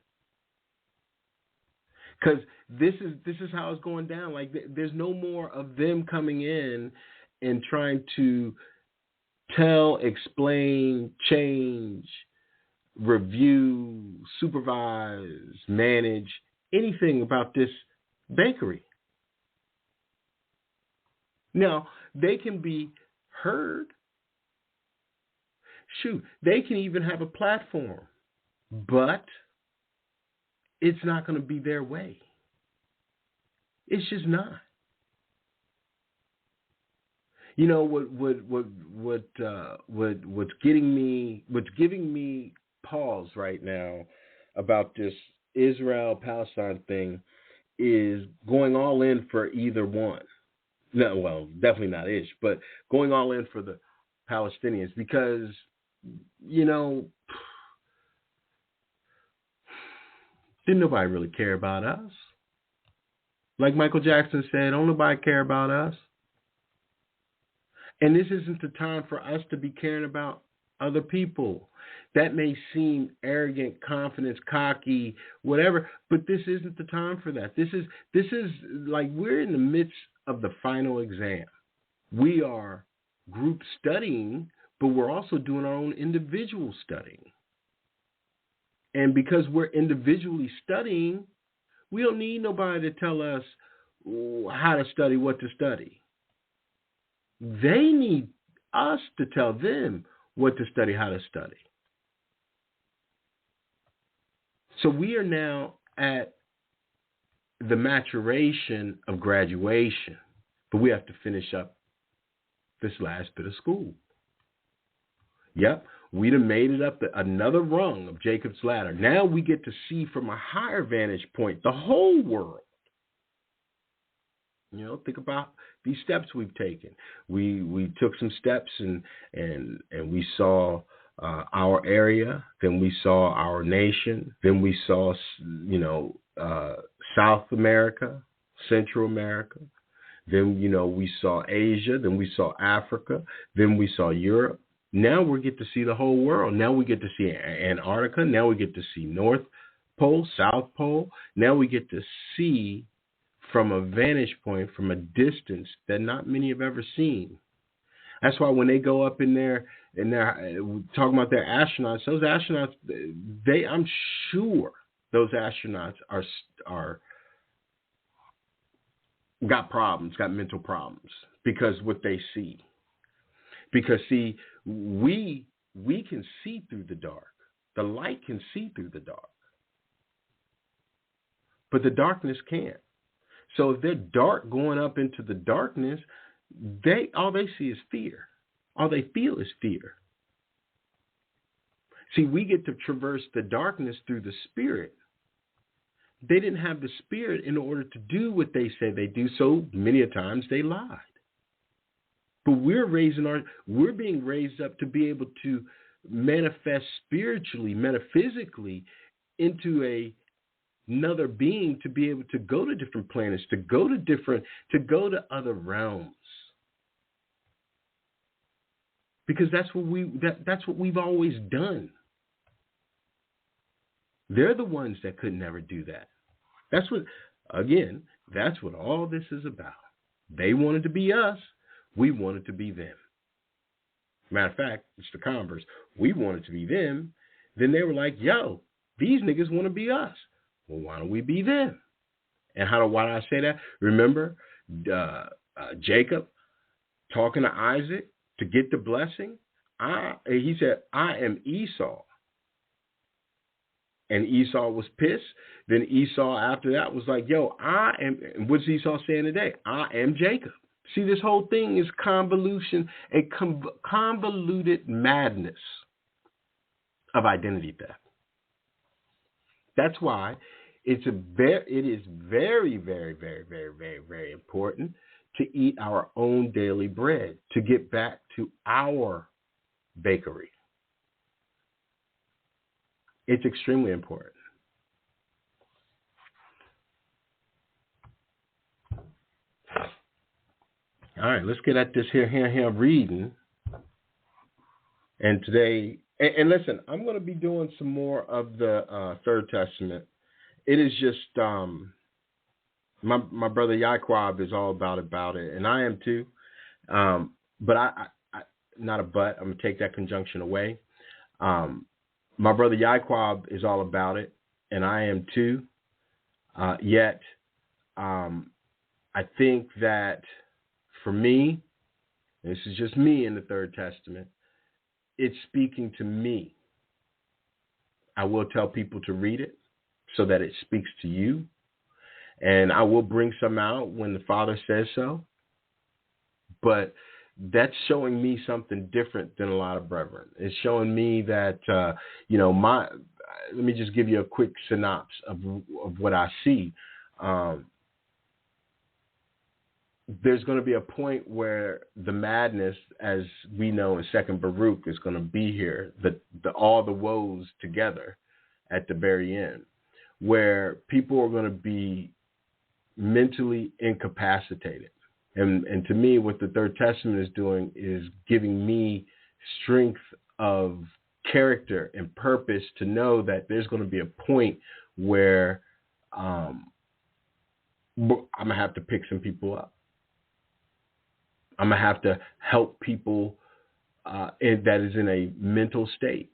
B: Because this is how it's going down. Like there's no more of them coming in and trying to tell, explain, change, review, supervise, manage anything about this bakery. Now, they can be heard. Shoot, they can even have a platform, but it's not going to be their way. It's just not. You know what's giving me pause right now about this Israel-Palestine thing is going all in for either one. No, well, definitely not Ish, but going all in for the Palestinians because, you know, didn't nobody really care about us. Like Michael Jackson said, don't nobody care about us. And this isn't the time for us to be caring about other people. That may seem arrogant, confidence, cocky, whatever, but this isn't the time for that. This is like we're in the midst of the final exam. We are group studying, but we're also doing our own individual studying. And because we're individually studying, we don't need nobody to tell us how to study, what to study. They need us to tell them what to study, how to study. So we are now at the maturation of graduation, but we have to finish up this last bit of school. Yep, we'd have made it up another rung of Jacob's ladder. Now we get to see from a higher vantage point the whole world. You know, think about these steps we've taken. We took some steps and we saw our area, then we saw our nation, then we saw, South America, Central America, then, we saw Asia, then we saw Africa, then we saw Europe. Now we get to see the whole world. Now we get to see Antarctica. Now we get to see North Pole, South Pole. Now we get to see from a vantage point, from a distance that not many have ever seen. That's why when they go up in there and they're talking about their astronauts, those astronauts, I'm sure those astronauts are got problems, got mental problems because what they see. Because see, we can see through the dark. The light can see through the dark. But the darkness can't. So if they're dark going up into the darkness, all they see is fear. All they feel is fear. See, we get to traverse the darkness through the spirit. They didn't have the spirit in order to do what they say they do, so many a times they lied. But we're being raised up to be able to manifest spiritually, metaphysically into another being, to be able to go to different planets, to go to other realms. Because that's what we've always done. They're the ones that could never do that. That's what all this is about. They wanted to be us. We wanted to be them. Matter of fact, it's the converse. We wanted to be them. Then they were like, yo, these niggas want to be us. Well, why don't we be them? And why do I say that? Remember Jacob talking to Isaac to get the blessing? He said, I am Esau. And Esau was pissed. Then Esau after that was like, yo, I am. And what's Esau saying today? I am Jacob. See, this whole thing is convoluted madness of identity theft. That's why it is very, very, very, very, very, very important to eat our own daily bread, to get back to our bakery. It's extremely important. All right, let's get at this here reading. And today, and listen, I'm going to be doing some more of the Third Testament. It is just my brother Yaquab is all about it, and I am too. But I not a but. I'm gonna take that conjunction away. My brother Yaquab is all about it, and I am too. Yet, I think that for me, this is just me in the Third Testament, it's speaking to me. I will tell people to read it so that it speaks to you. And I will bring some out when the Father says so. But that's showing me something different than a lot of brethren. It's showing me that, let me just give you a quick synopsis of what I see. There's going to be a point where the madness, as we know in Second Baruch, is going to be here, all the woes together at the very end, where people are going to be mentally incapacitated. And to me, what the Third Testament is doing is giving me strength of character and purpose to know that there's going to be a point where I'm going to have to pick some people up. I'm going to have to help people that is in a mental state.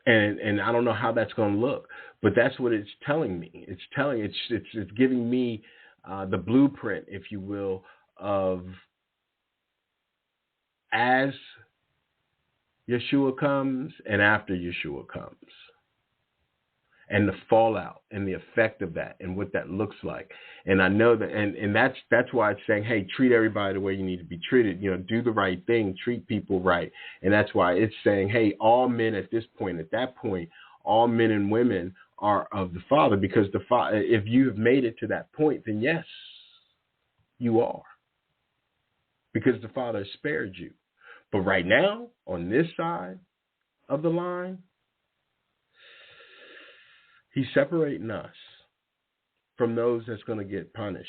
B: And I don't know how that's going to look, but that's what it's telling me. It's giving me the blueprint, if you will, of as Yeshua comes and after Yeshua comes, and the fallout and the effect of that and what that looks like. And I know that, and that's why it's saying, hey, treat everybody the way you need to be treated. Do the right thing, treat people right. And that's why it's saying, hey, all men at that point, all men and women are of the Father, because the Father, if you have made it to that point, then yes, you are, because the Father has spared you. But right now, on this side of the line, He's separating us from those that's going to get punished,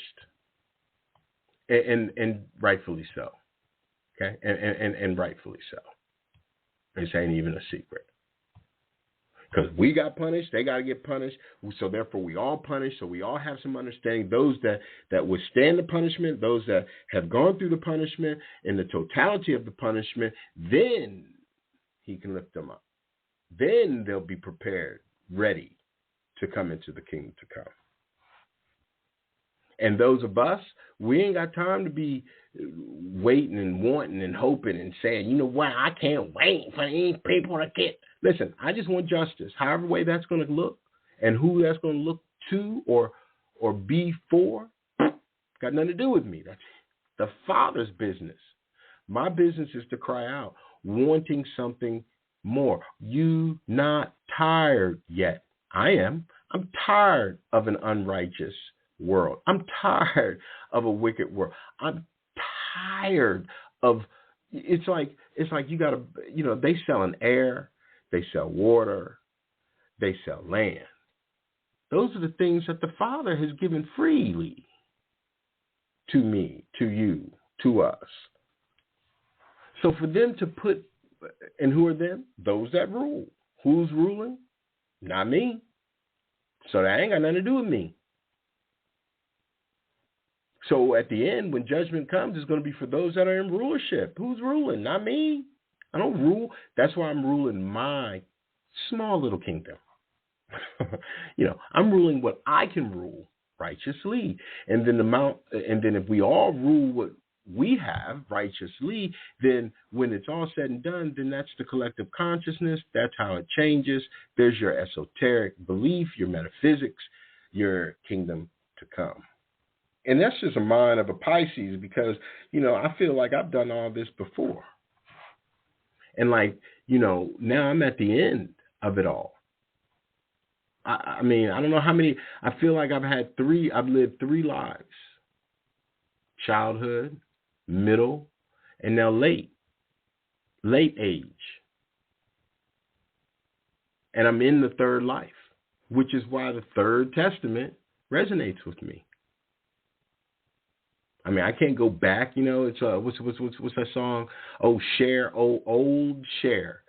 B: and rightfully so. Okay, and rightfully so. This ain't even a secret, because we got punished, they got to get punished. So therefore, we all punish. So we all have some understanding. Those that withstand the punishment, those that have gone through the punishment and the totality of the punishment, then He can lift them up. Then they'll be prepared, ready to come into the kingdom to come. And those of us, we ain't got time to be waiting and wanting and hoping and saying, you know what, I can't wait for these people to get. Listen, I just want justice, however way that's going to look, and who that's going to look to or be for, got nothing to do with me. That's the Father's business. My business is to cry out, wanting something more. You not tired yet. I am. I'm tired of an unrighteous world. I'm tired of a wicked world. I'm tired of, it's like you got to, they selling air, they sell water, they sell land. Those are the things that the Father has given freely to me, to you, to us. So for them to put, and who are them? Those that rule. Who's ruling? Not me. So that ain't got nothing to do with me. So at the end, when judgment comes, it's going to be for those that are in rulership. Who's ruling? Not me. I don't rule. That's why I'm ruling my small little kingdom. I'm ruling what I can rule righteously. And then if we all rule what we have righteously, then when it's all said and done, then that's the collective consciousness. That's how it changes. There's your esoteric belief, your metaphysics, your kingdom to come. And that's just a mind of a Pisces, because, I feel like I've done all this before. And now I'm at the end of it all. I mean, I don't know how many, I feel like I've lived 3 lives. Childhood, middle, and now late age. And I'm in the 3rd life, which is why the Third Testament resonates with me. I mean, I can't go back, it's what's that song? Oh, old Cher.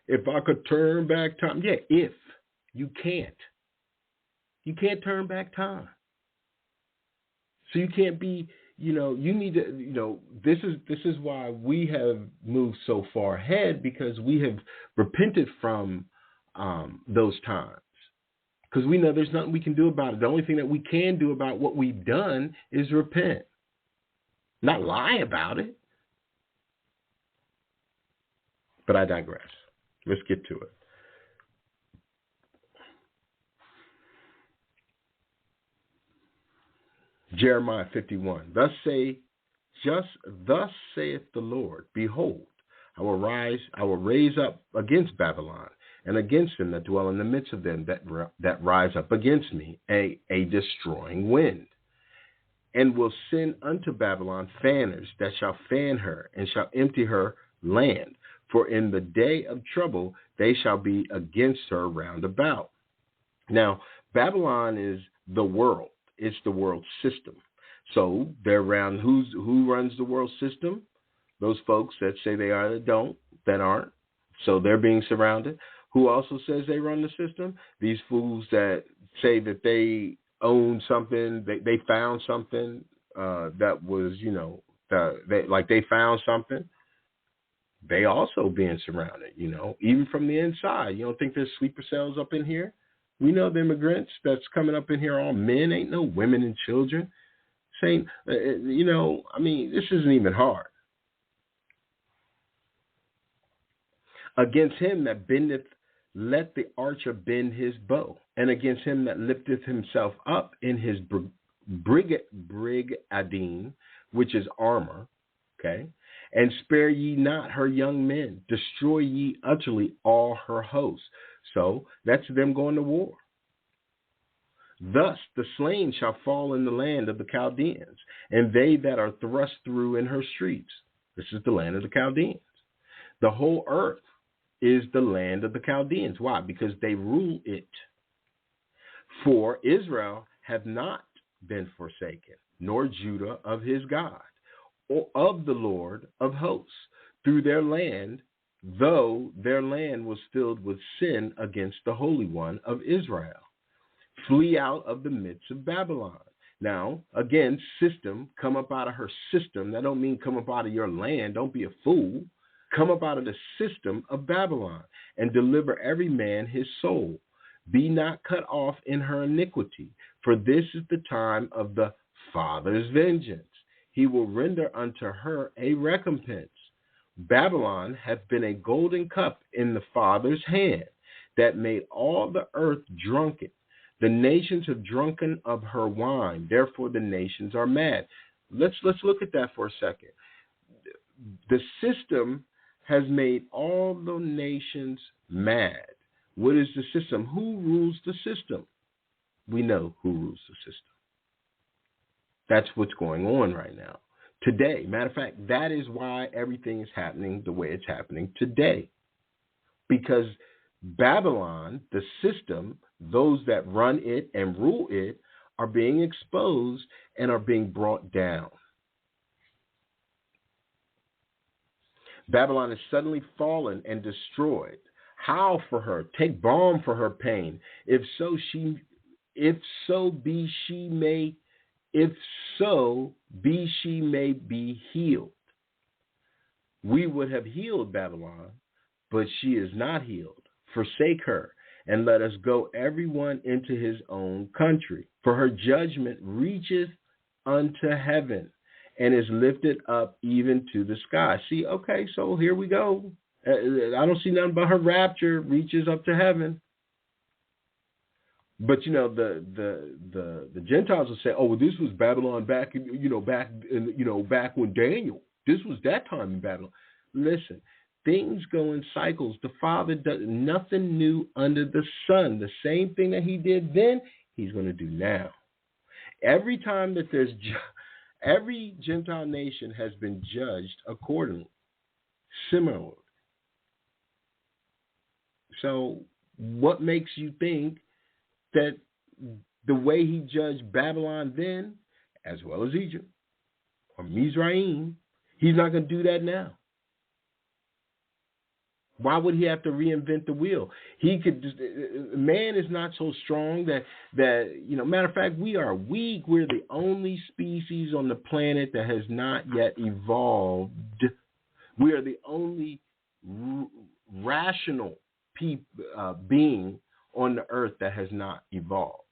B: If I could turn back time. Yeah, if you can't. You can't turn back time. So you can't be, you need to, this is why we have moved so far ahead, because we have repented from those times. Because we know there's nothing we can do about it. The only thing that we can do about what we've done is repent. Not lie about it. But I digress. Let's get to it. Jeremiah 51. Thus say Just thus saith the Lord, behold, I will raise up against Babylon, and against them that dwell in the midst of them that rise up against me, a destroying wind, and will send unto Babylon fanners that shall fan her, and shall empty her land. For in the day of trouble they shall be against her round about. Now, Babylon is the world. It's the world system. So they're around who runs the world system? Those folks that say they are, that don't, that aren't. So they're being surrounded. Who also says they run the system? These fools that say that they own something, they found something that was, they found something. They also being surrounded, even from the inside. You don't think there's sleeper cells up in here? We know the immigrants that's coming up in here, all men, ain't no women and children. Saying, this isn't even hard. Against him that bendeth, let the archer bend his bow, and against him that lifteth himself up in his brigadine, which is armor, okay? And spare ye not her young men, destroy ye utterly all her hosts. So that's them going to war. Thus the slain shall fall in the land of the Chaldeans, and they that are thrust through in her streets. This is the land of the Chaldeans. The whole earth is the land of the Chaldeans. Why? Because they rule it. For Israel hath not been forsaken, nor Judah of his God, or of the Lord of hosts, through their land, though their land was filled with sin against the Holy One of Israel. Flee out of the midst of Babylon. Now, again, system, come up out of her system. That don't mean come up out of your land. Don't be a fool. Come up out of the system of Babylon and deliver every man his soul. Be not cut off in her iniquity, for this is the time of the Father's vengeance. He will render unto her a recompense. Babylon hath been a golden cup in the Father's hand, that made all the earth drunken. The nations have drunken of her wine, therefore the nations are mad. Let's look at that for a second. The system has made all the nations mad. What is the system? Who rules the system? We know who rules the system. That's what's going on right now. Today, matter of fact, that is why everything is happening the way it's happening today. Because Babylon, the system, those that run it and rule it, are being exposed and are being brought down. Babylon is suddenly fallen and destroyed. Howl for her, take balm for her pain. If so be she may be healed. We would have healed Babylon, but she is not healed. Forsake her, and let us go everyone into his own country. For her judgment reacheth unto heaven, and is lifted up even to the sky. See, okay, so here we go. I don't see nothing but her rapture reaches up to heaven. But the Gentiles will say, "Oh, well, this was Babylon back when Daniel. This was that time in Babylon." Listen, things go in cycles. The Father does nothing new under the sun. The same thing that He did then, He's going to do now. Every time that every Gentile nation has been judged accordingly, similarly. So, what makes you think that the way He judged Babylon then, as well as Egypt or Mizraim, He's not going to do that now? Why would He have to reinvent the wheel? He could. Man is not so strong that matter of fact, we are weak. We're the only species on the planet that has not yet evolved. We are the only rational being on the earth that has not evolved.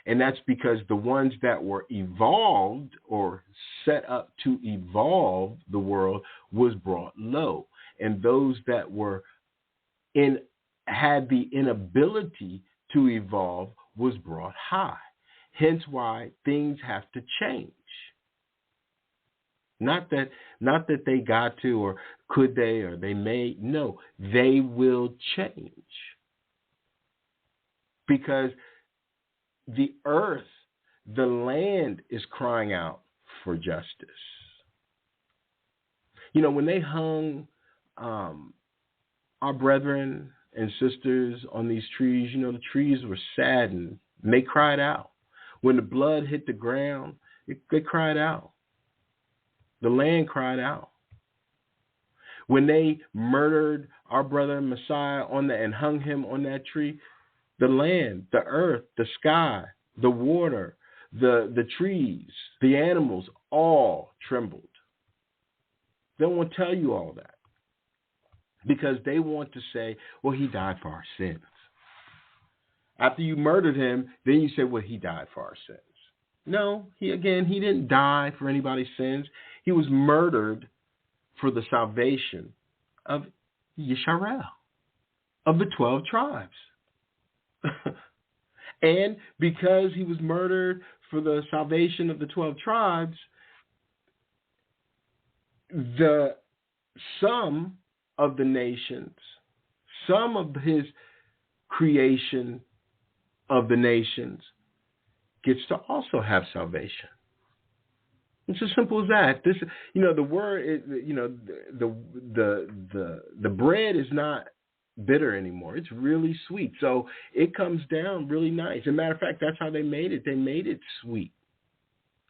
B: And that's because the ones that were evolved or set up to evolve the world was brought low. And those that were had the inability to evolve was brought high. Hence why things have to change. Not that they got to, or could they, or they may. No, they will change. Because the earth, the land is crying out for justice. You know, when they hung our brethren and sisters on these trees, you know, the trees were saddened and they cried out. When the blood hit the ground, they cried out. The land cried out. When they murdered our brother Messiah and hung him on that tree, the land, the earth, the sky, the water, the trees, the animals all trembled. They won't tell you all that because they want to say, well, he died for our sins. After you murdered him, then you say, well, he died for our sins. No, he didn't die for anybody's sins. He was murdered for the salvation of Yisrael, of the 12 tribes. And because he was murdered for the salvation of the 12 tribes, the sum of the nations, some of his creation of the nations gets to also have salvation. It's as simple as that. This, you know, the word, you know, the bread is not bitter anymore. It's really sweet. So it comes down really nice. As a matter of fact, that's how they made it. They made it sweet.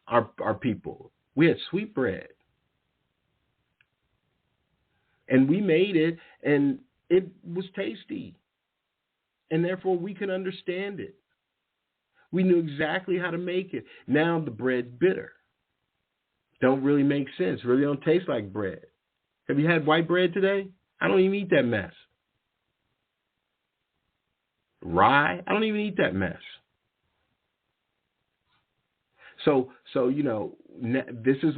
B: Our people. We had sweet bread. And we made it, and it was tasty. And therefore, we could understand it. We knew exactly how to make it. Now the bread's bitter. Don't really make sense. Really don't taste like bread. Have you had white bread today? I don't even eat that mess. Rye? I don't even eat that mess. So you know, this is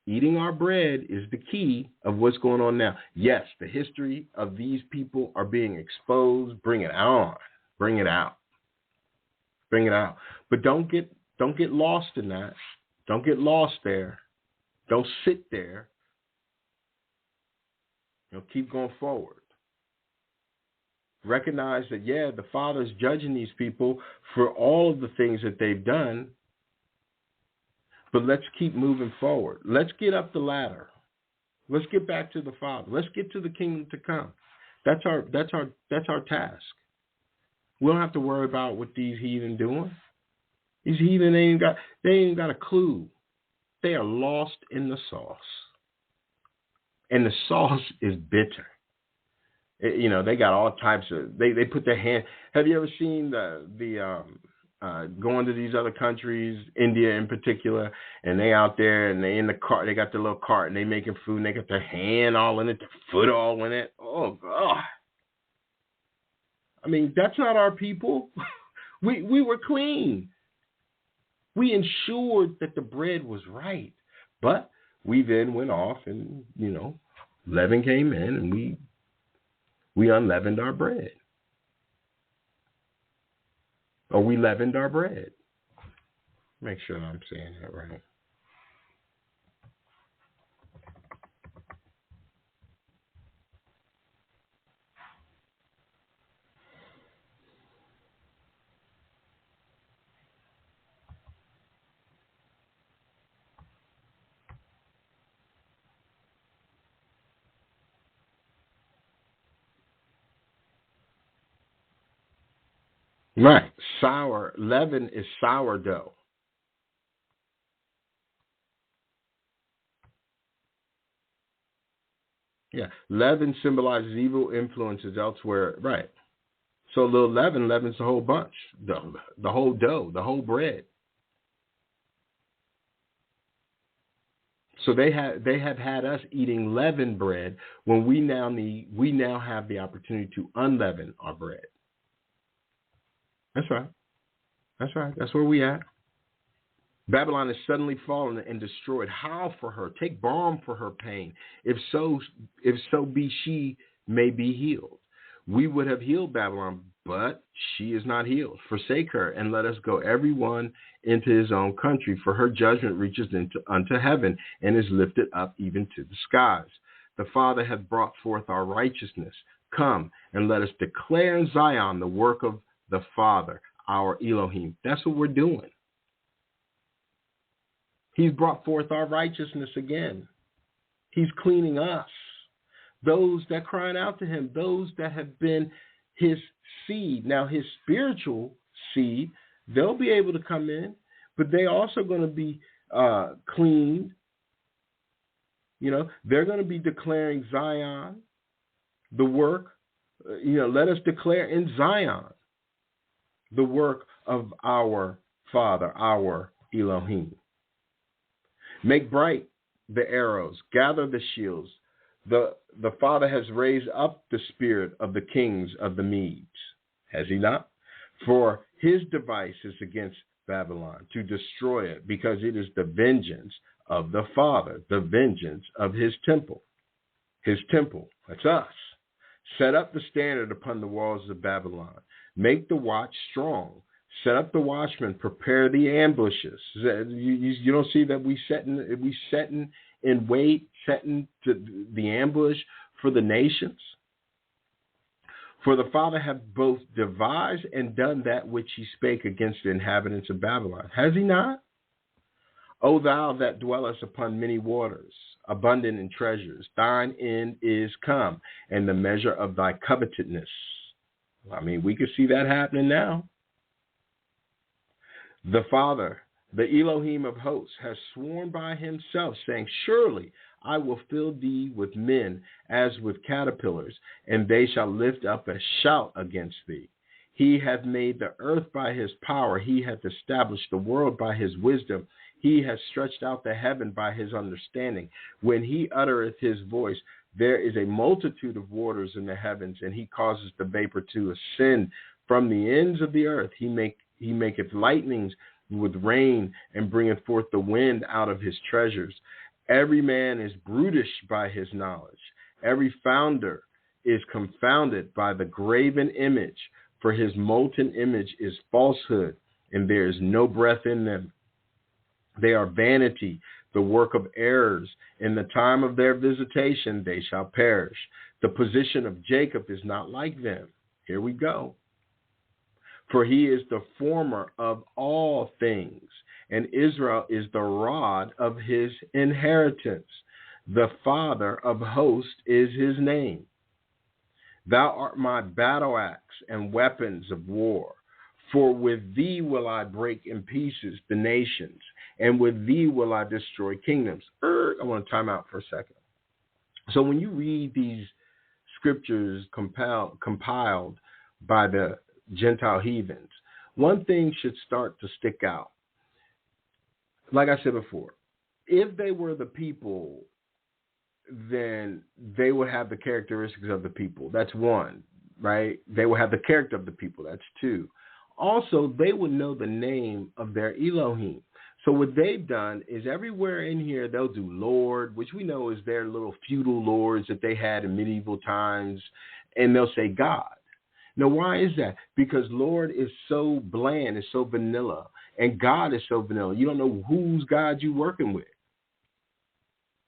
B: eating our bread is the key of what's going on now. Yes, the history of these people are being exposed. Bring it on. Bring it out. Bring it out. But don't get lost in that. Don't get lost there. Don't sit there. You know, keep going forward. Recognize that, yeah, the Father's judging these people for all of the things that they've done. But let's keep moving forward. Let's get up the ladder. Let's get back to the Father. Let's get to the kingdom to come. That's our task. We don't have to worry about what these heathen doing. These heathen ain't got a clue. They are lost in the sauce. And the sauce is bitter. You know, they got all types of, they put their hand. Have you ever seen the going to these other countries, India in particular, and they out there and they in the cart, they got their little cart and they making food and they got their hand all in it, their foot all in it. Oh God. I mean, that's not our people. We were clean. We ensured that the bread was right. But we then went off and, you know, leaven came in and we unleavened our bread. Or we leavened our bread. Make sure I'm saying that right. Right. Leaven is sourdough. Yeah. Leaven symbolizes evil influences elsewhere. Right. So a little leaven leavens the whole bunch, the whole dough, the whole bread. So they have had us eating leavened bread when we now have the opportunity to unleaven our bread. That's right. That's right. That's where we at. Babylon is suddenly fallen and destroyed. Howl for her. Take balm for her pain. If so be she may be healed. We would have healed Babylon but she is not healed. Forsake her, and let us go every one into his own country, for her judgment reaches unto heaven, and is lifted up even to the skies. The Father hath brought forth our righteousness. Come, and let us declare in Zion the work of the Father, our Elohim. That's what we're doing. He's brought forth our righteousness again. He's cleaning us. Those that crying out to him, those that have been his seed. Now, his spiritual seed, they'll be able to come in, but they also going to be cleaned. You know, they're going to be declaring Zion, the work. Let us declare in Zion the work of our Father, our Elohim. Make bright the arrows, gather the shields. The Father has raised up the spirit of the kings of the Medes, has he not? For his device is against Babylon, to destroy it, because it is the vengeance of the Father, the vengeance of his temple. His temple, that's us. Set up the standard upon the walls of Babylon. Make the watch strong. Set up the watchmen. Prepare the ambushes. You don't see that we setting in wait, setting to the ambush for the nations? For the Father hath both devised and done that which he spake against the inhabitants of Babylon. Has he not? O thou that dwellest upon many waters, abundant in treasures, thine end is come, and the measure of thy covetousness. I mean, we can see that happening now. The Father, the Elohim of hosts, has sworn by himself, saying, surely I will fill thee with men as with caterpillars, and they shall lift up a shout against thee. He hath made the earth by his power. He hath established the world by his wisdom. He has stretched out the heaven by his understanding. When he uttereth his voice, there is a multitude of waters in the heavens, and he causes the vapor to ascend from the ends of the earth. He maketh lightnings with rain, and bringeth forth the wind out of his treasures. Every man is brutish by his knowledge. Every founder is confounded by the graven image, for his molten image is falsehood, and there is no breath in them. They are vanity, the work of errors. In the time of their visitation they shall perish. The position of Jacob is not like them. Here we go. For he is the former of all things, and Israel is the rod of his inheritance. The Father of hosts is his name. Thou art my battle axe and weapons of war. For with thee will I break in pieces the nations, and with thee will I destroy kingdoms. I want to time out for a second. So when you read these scriptures compiled by the Gentile heathens, one thing should start to stick out. Like I said before, if they were the people, then they would have the characteristics of the people. That's one, right? They would have the character of the people. That's two. Also, they would know the name of their Elohim. So what they've done is everywhere in here, they'll do Lord, which we know is their little feudal lords that they had in medieval times, and they'll say God. Now, why is that? Because Lord is so bland, it's so vanilla, and God is so vanilla. You don't know whose God you're working with,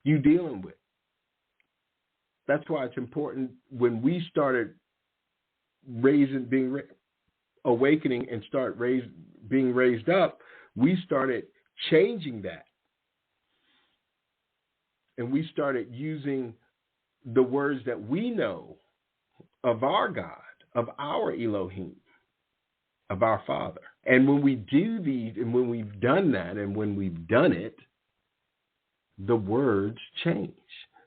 B: you dealing with. That's why it's important when we started awakening and start being raised up, we started changing that. And we started using the words that we know of our God, of our Elohim, of our Father. And when we do these, and when we've done that, and when we've done it, the words change.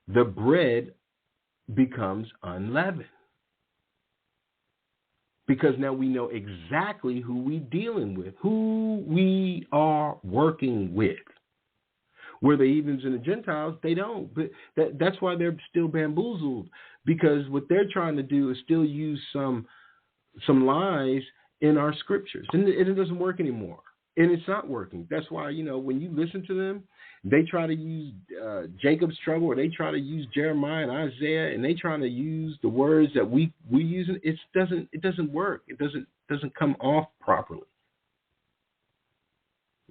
B: The bread becomes unleavened. Because now we know exactly who we're dealing with, who we are working with. Where the heathens and the Gentiles, they don't. But that's why they're still bamboozled. Because what they're trying to do is still use some lies in our scriptures. And it doesn't work anymore. And it's not working. That's why, when you listen to them, they try to use Jacob's trouble, or they try to use Jeremiah and Isaiah, and they trying to use the words that we use. It doesn't work. It doesn't come off properly.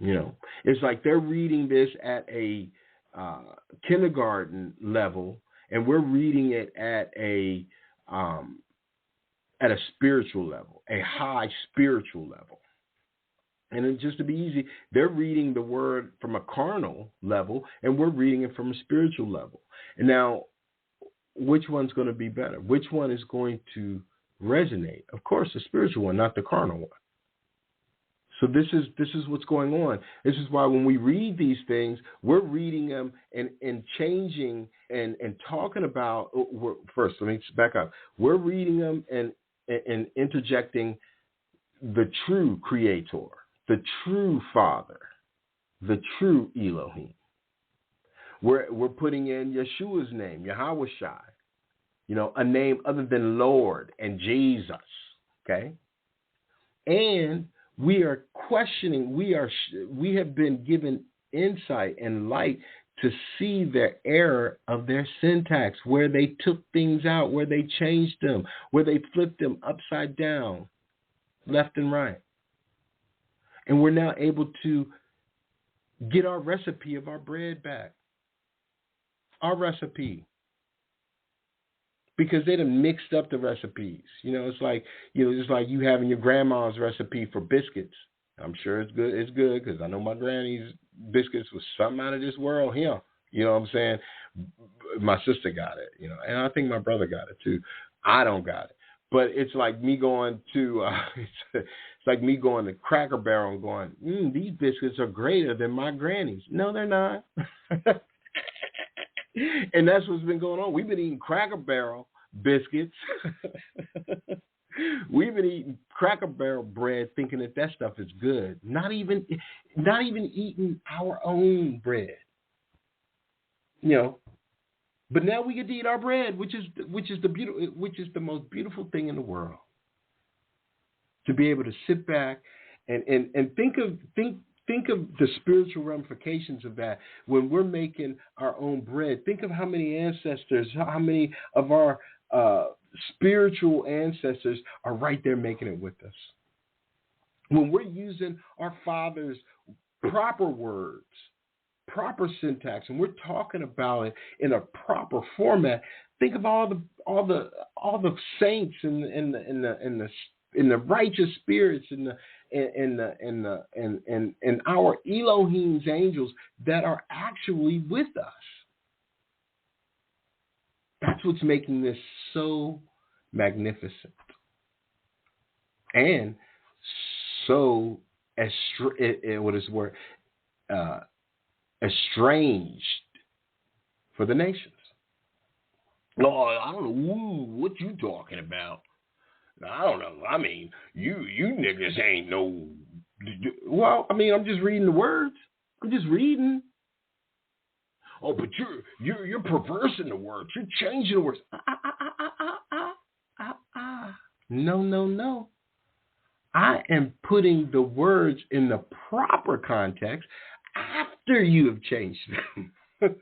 B: It's like they're reading this at a kindergarten level, and we're reading it at a spiritual level, a high spiritual level. And then just to be easy, they're reading the word from a carnal level, and we're reading it from a spiritual level. And now, which one's going to be better? Which one is going to resonate? Of course, the spiritual one, not the carnal one. So this is what's going on. This is why when we read these things, we're reading them and changing and talking about. First, let me back up. We're reading them and interjecting the true Creator, the true Father, the true Elohim. We're putting in Yeshua's name, Yahweh Shai, a name other than Lord and Jesus. Okay, and we are questioning. We have been given insight and light to see the error of their syntax, where they took things out, where they changed them, where they flipped them upside down, left and right. And we're now able to get our recipe of our bread back. Our recipe. Because they done mixed up the recipes. It's like you having your grandma's recipe for biscuits. I'm sure it's good. It's good because I know my granny's biscuits was something out of this world here. You know what I'm saying? My sister got it, and I think my brother got it too. I don't got it. But it's like me going to it's like me going to Cracker Barrel and going, these biscuits are greater than my granny's. No, they're not. And that's what's been going on. We've been eating Cracker Barrel biscuits. We've been eating Cracker Barrel bread, thinking that stuff is good. Not even eating our own bread. But now we get to eat our bread, which is the most beautiful thing in the world. To be able to sit back and think of the spiritual ramifications of that when we're making our own bread. Think of how many ancestors, how many of our spiritual ancestors are right there making it with us. When we're using our Father's proper words, proper syntax, and we're talking about it in a proper format, think of all the saints and the righteous spirits and our Elohim's angels that are actually with us. That's what's making this so magnificent and so estranged for the nations. No, I don't know what you talking about. I don't know. I mean, you niggas ain't no. Well, I mean, I'm just reading the words. I'm just reading. Oh, but you're perversing the words. You're changing the words. No. I am putting the words in the proper context after you have changed them.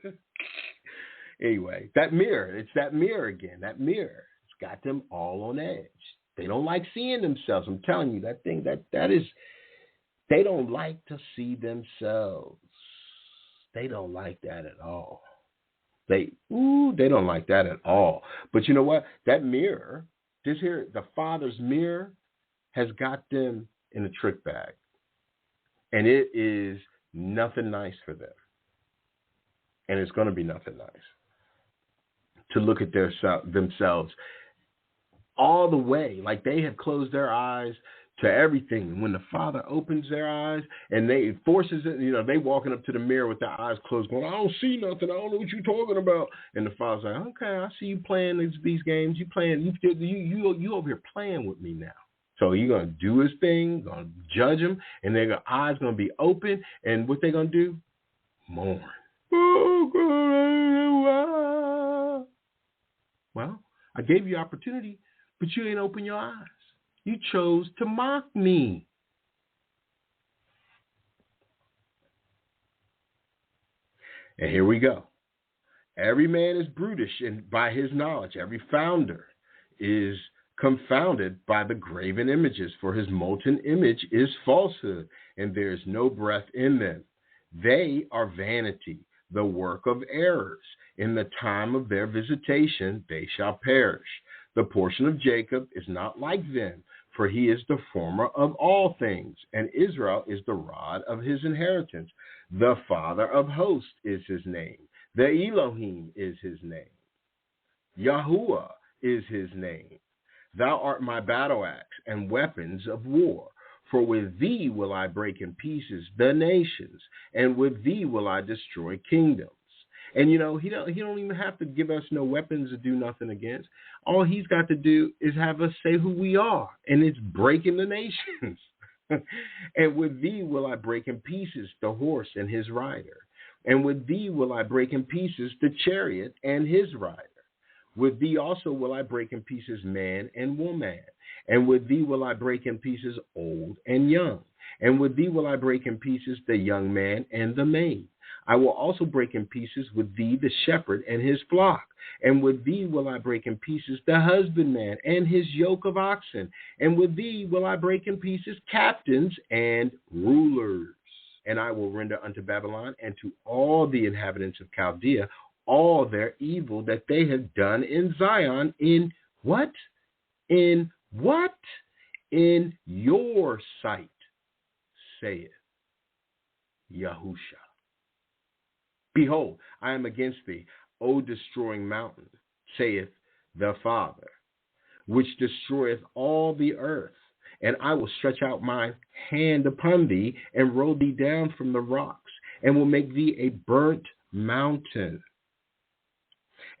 B: Anyway, that mirror. It's that mirror again. That mirror. It's got them all on edge. They don't like seeing themselves. I'm telling you, that thing that is, they don't like to see themselves. They don't like that at all. They don't like that at all. But you know what? That mirror, the Father's mirror, has got them in a trick bag. And it is nothing nice for them. And it's going to be nothing nice to look at themselves all the way, like they have closed their eyes to everything. And when the Father opens their eyes and they forces it, they walking up to the mirror with their eyes closed going, I don't see nothing. I don't know what you're talking about. And the Father's like, okay, I see you playing these games. You playing, you over here playing with me now. So you're going to do his thing, going to judge him, and their eyes going to be open. And what they're going to do? Mourn. Oh, God. Well, I gave you opportunity, but you ain't open your eyes. You chose to mock me. And here we go. Every man is brutish by his knowledge. Every founder is confounded by the graven images, for his molten image is falsehood, and there is no breath in them. They are vanity, the work of errors. In the time of their visitation they shall perish. The portion of Jacob is not like them, for he is the former of all things, and Israel is the rod of his inheritance. The Father of hosts is his name. The Elohim is his name. Yahuwah is his name. Thou art my battle axe and weapons of war. For with thee will I break in pieces the nations, and with thee will I destroy kingdoms. And he don't even have to give us no weapons to do nothing against. All he's got to do is have us say who we are, and it's breaking the nations. And with thee will I break in pieces the horse and his rider. And with thee will I break in pieces the chariot and his rider. With thee also will I break in pieces man and woman. And with thee will I break in pieces old and young. And with thee will I break in pieces the young man and the maid. I will also break in pieces with thee the shepherd and his flock. And with thee will I break in pieces the husbandman and his yoke of oxen. And with thee will I break in pieces captains and rulers. And I will render unto Babylon and to all the inhabitants of Chaldea all their evil that they have done in Zion. In what? In what? In your sight, saith Yahusha. Behold, I am against thee, O destroying mountain, saith the Father, which destroyeth all the earth. And I will stretch out my hand upon thee, and roll thee down from the rocks, and will make thee a burnt mountain.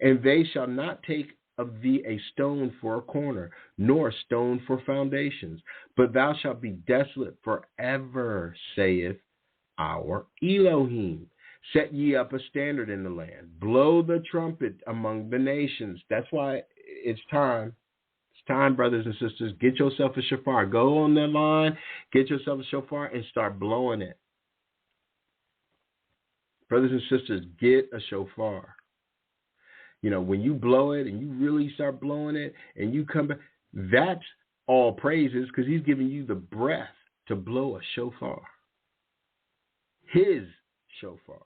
B: And they shall not take of thee a stone for a corner, nor a stone for foundations, but thou shalt be desolate forever, saith our Elohim. Set ye up a standard in the land. Blow the trumpet among the nations. That's why it's time. It's time, brothers and sisters. Get yourself a shofar. Go on that line, get yourself a shofar, and start blowing it. Brothers and sisters, get a shofar. When you blow it and you really start blowing it and you come back, that's all praises, because he's giving you the breath to blow a shofar. His shofar.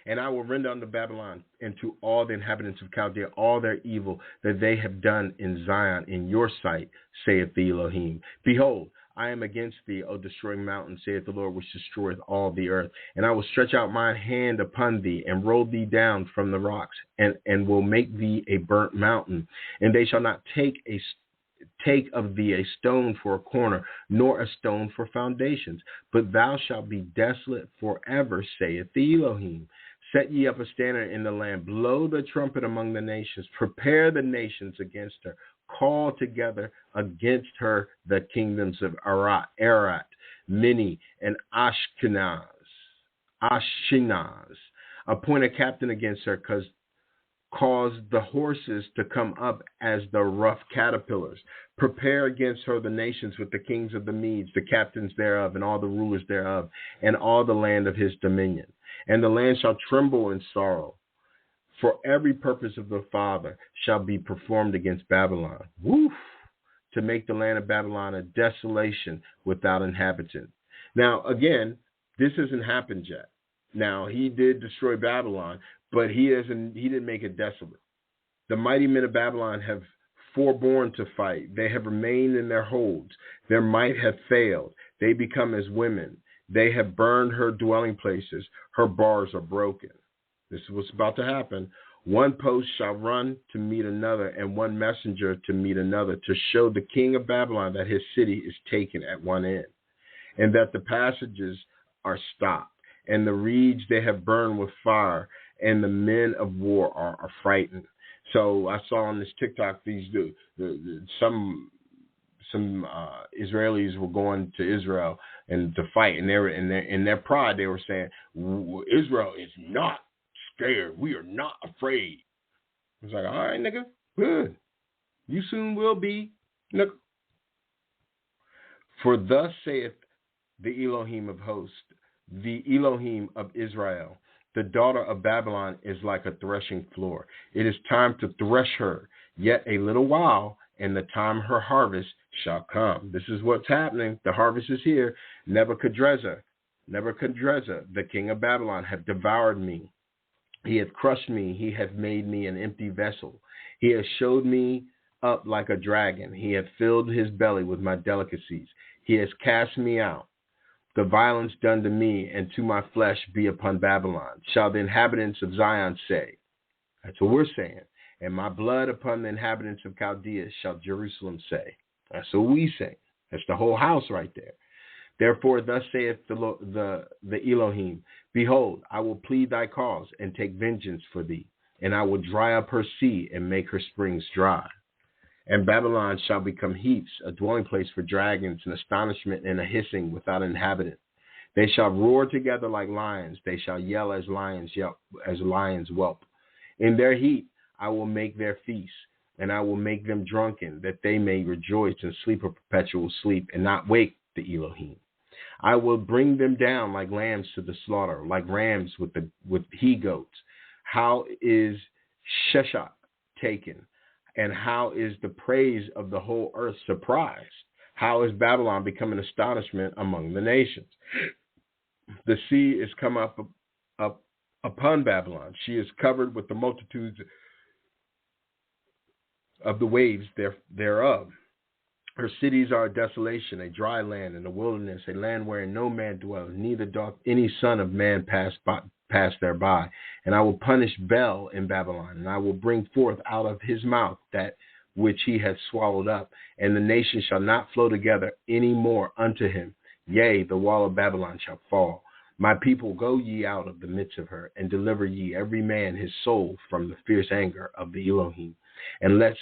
B: And I will render unto Babylon and to all the inhabitants of Chaldea all their evil that they have done in Zion in your sight, saith the Elohim. Behold, I am against thee, O destroying mountain, saith the Lord, which destroyeth all the earth. And I will stretch out my hand upon thee, and roll thee down from the rocks, and will make thee a burnt mountain. And they shall not take of thee a stone for a corner, nor a stone for foundations, but thou shalt be desolate forever, saith the Elohim. Set ye up a standard in the land. Blow the trumpet among the nations. Prepare the nations against her. Call together against her the kingdoms of Arat, Mini, and Ashkenaz. Appoint a captain against her, cause the horses to come up as the rough caterpillars. Prepare against her the nations with the kings of the Medes, the captains thereof, and all the rulers thereof, and all the land of his dominion. And the land shall tremble in sorrow, for every purpose of the Father shall be performed against Babylon. Woof! To make the land of Babylon a desolation without inhabitant. Now, again, this hasn't happened yet. Now, he did destroy Babylon, but he didn't make it desolate. The mighty men of Babylon have forborne to fight. They have remained in their holds. Their might have failed. They become as women. They have burned her dwelling places. Her bars are broken. This is what's about to happen. One post shall run to meet another, and one messenger to meet another, to show the king of Babylon that his city is taken at one end, and that the passages are stopped, and the reeds they have burned with fire, and the men of war are frightened. So I saw on this TikTok some Israelis were going to Israel and to fight, and they were in their pride they were saying, Israel is not scared. We are not afraid. I was like, all right, nigga, good. You soon will be, nigga. For thus saith the Elohim of hosts, the Elohim of Israel. The daughter of Babylon is like a threshing floor. It is time to thresh her, yet a little while, and the time her harvest shall come. This is what's happening. The harvest is here. Nebuchadnezzar, the king of Babylon, hath devoured me. He hath crushed me. He hath made me an empty vessel. He hath showed me up like a dragon. He hath filled his belly with my delicacies. He has cast me out. The violence done to me and to my flesh be upon Babylon. Shall the inhabitants of Zion say. That's what we're saying. And my blood upon the inhabitants of Chaldea shall Jerusalem say. That's what we say. That's the whole house right there. Therefore, thus saith the Elohim, behold, I will plead thy cause and take vengeance for thee, and I will dry up her sea and make her springs dry. And Babylon shall become heaps, a dwelling place for dragons, an astonishment and a hissing without inhabitant. They shall roar together like lions. They shall yell as lions whelp. In their heat I will make their feast, and I will make them drunken, that they may rejoice and sleep a perpetual sleep, and not wake the Elohim. I will bring them down like lambs to the slaughter, like rams with he-goats. How is Sheshach taken? And how is the praise of the whole earth surprised? How is Babylon become an astonishment among the nations? The sea is come up upon Babylon. She is covered with the multitudes of the waves thereof. Her cities are a desolation, a dry land and a wilderness, a land wherein no man dwelleth, neither doth any son of man pass thereby. And I will punish Bel in Babylon, and I will bring forth out of his mouth that which he hath swallowed up, and the nations shall not flow together any more unto him. Yea, the wall of Babylon shall fall. My people, go ye out of the midst of her, and deliver ye every man his soul from the fierce anger of the Elohim. Unless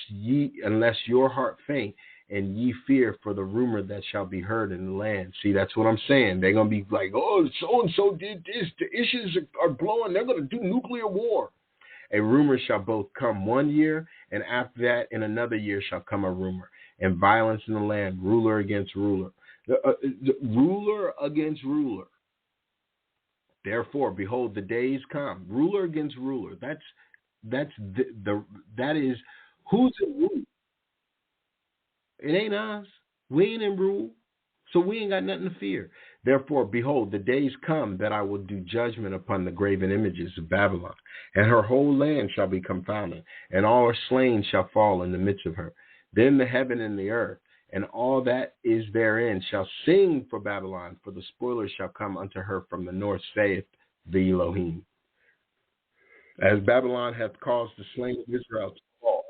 B: your heart faint, and ye fear for the rumor that shall be heard in the land. See, that's what I'm saying. They're going to be like, oh, so-and-so did this. The issues are blowing. They're going to do nuclear war. A rumor shall both come 1 year, and after that, in another year shall come a rumor. And violence in the land, ruler against ruler. Ruler against ruler. Therefore, behold, the days come. Ruler against ruler. That is, who's in rule? It ain't us. We ain't in rule. So we ain't got nothing to fear. Therefore, behold, the days come that I will do judgment upon the graven images of Babylon, and her whole land shall be confounded, and all her slain shall fall in the midst of her. Then the heaven and the earth, and all that is therein, shall sing for Babylon, for the spoilers shall come unto her from the north, saith the Elohim. As Babylon hath caused the slain of Israel to fall,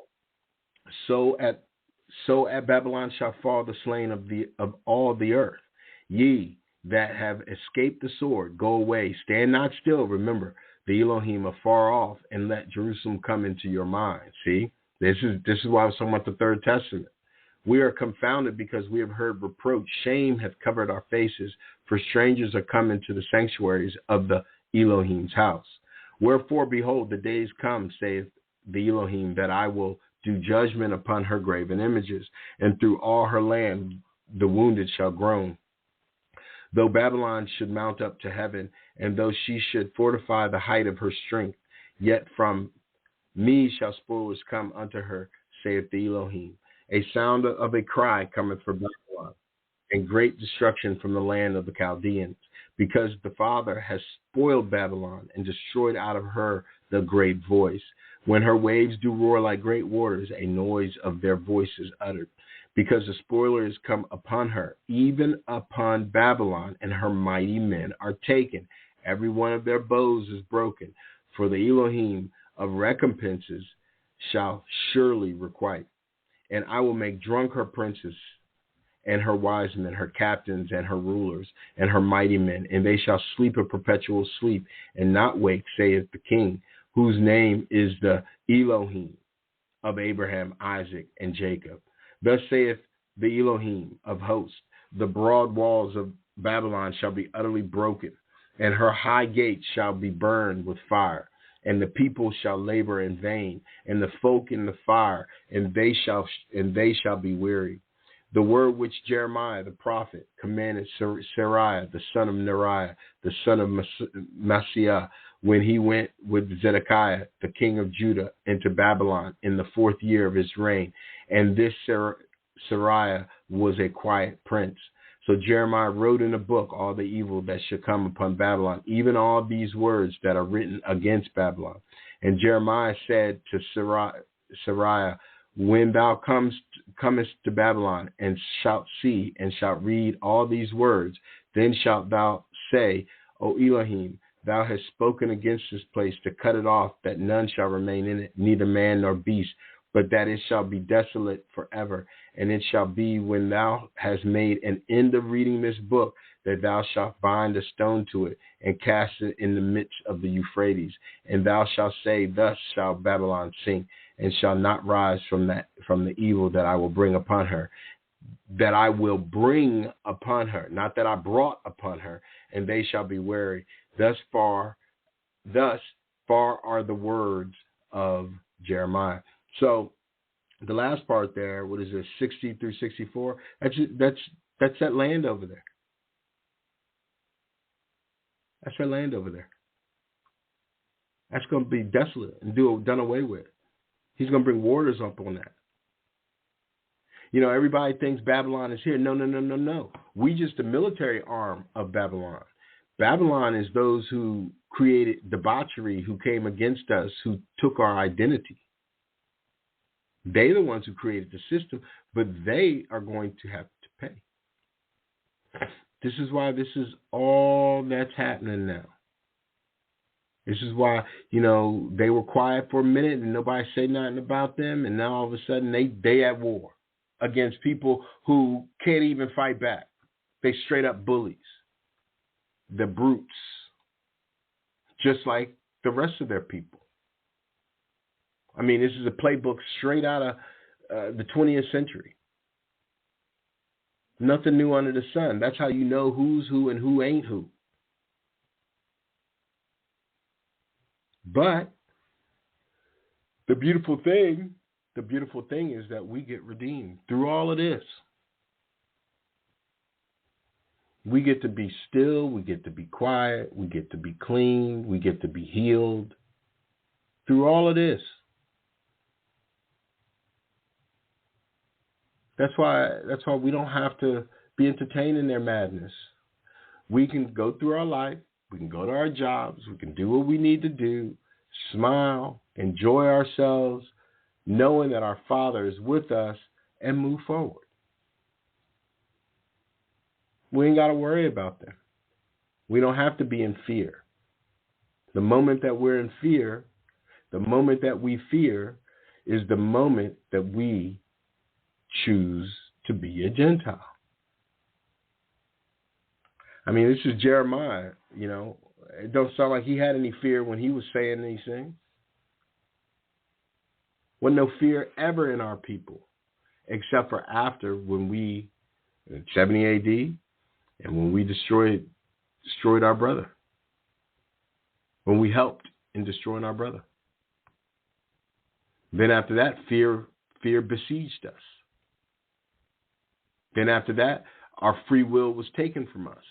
B: so at Babylon shall fall the slain of all the earth. Ye that have escaped the sword, go away, stand not still. Remember the Elohim afar off, and let Jerusalem come into your mind. See, this is why I was talking about the Third Testament. We are confounded because we have heard reproach. Shame hath covered our faces, for strangers are come into the sanctuaries of the Elohim's house. Wherefore, behold, the days come, saith the Elohim, that I will do judgment upon her graven images, and through all her land the wounded shall groan. Though Babylon should mount up to heaven, and though she should fortify the height of her strength, yet from me shall spoilers come unto her, saith the Elohim. A sound of a cry cometh from Babylon, and great destruction from the land of the Chaldeans, because the Father has spoiled Babylon, and destroyed out of her the great voice. When her waves do roar like great waters, a noise of their voices uttered. Because the spoiler is come upon her, even upon Babylon, and her mighty men are taken. Every one of their bows is broken, for the Elohim of recompenses shall surely requite. And I will make drunk her princes, and her wise men, her captains, and her rulers, and her mighty men, and they shall sleep a perpetual sleep, and not wake, saith the King, whose name is the Elohim of Abraham, Isaac, and Jacob. Thus saith the Elohim of hosts, the broad walls of Babylon shall be utterly broken, and her high gates shall be burned with fire, and the people shall labor in vain, and the folk in the fire, and they shall be weary. The word which Jeremiah the prophet commanded Seraiah, the son of Neriah, the son of Maaseiah, when he went with Zedekiah, the king of Judah, into Babylon in the 4th year of his reign. And this Seraiah was a quiet prince. So Jeremiah wrote in a book all the evil that should come upon Babylon, even all these words that are written against Babylon. And Jeremiah said to Seraiah, when thou comest to Babylon, and shalt see and shalt read all these words, then shalt thou say, O Elohim, thou hast spoken against this place to cut it off, that none shall remain in it, neither man nor beast, but that it shall be desolate forever. And it shall be, when thou hast made an end of reading this book, that thou shalt bind a stone to it and cast it in the midst of the Euphrates. And thou shalt say, thus shall Babylon sink, and shall not rise from the evil that I will bring upon her, that I will bring upon her, not that I brought upon her, and they shall be weary. Thus far are the words of Jeremiah. So the last part there, what is it, 60 through 64? That's that land over there. That's that land over there. That's going to be desolate and done away with. He's going to bring waters up on that. You know, everybody thinks Babylon is here. No. We just the military arm of Babylon. Babylon is those who created debauchery, who came against us, who took our identity. They're the ones who created the system, but they are going to have to pay. This is why this is all that's happening now. This is why, you know, they were quiet for a minute and nobody said nothing about them, and now all of a sudden they at war against people who can't even fight back. They straight up bullies. The brutes. Just like the rest of their people. I mean, this is a playbook straight out of the 20th century. Nothing new under the sun. That's how you know who's who and who ain't who. But the beautiful thing is that we get redeemed through all of this. We get to be still, we get to be quiet, we get to be clean, we get to be healed through all of this. That's why we don't have to be entertained in their madness. We can go through our life, we can go to our jobs, we can do what we need to do, smile, enjoy ourselves, knowing that our Father is with us, and move forward. We ain't got to worry about them. We don't have to be in fear. The moment that we're in fear, the moment that we fear, is the moment that we choose to be a Gentile. I mean, this is Jeremiah, you know. It don't sound like he had any fear when he was saying these things. Wasn't no fear ever in our people, except for after when we, in 70 AD, and when we destroyed our brother. When we helped in destroying our brother. Then after that, fear besieged us. Then after that, our free will was taken from us.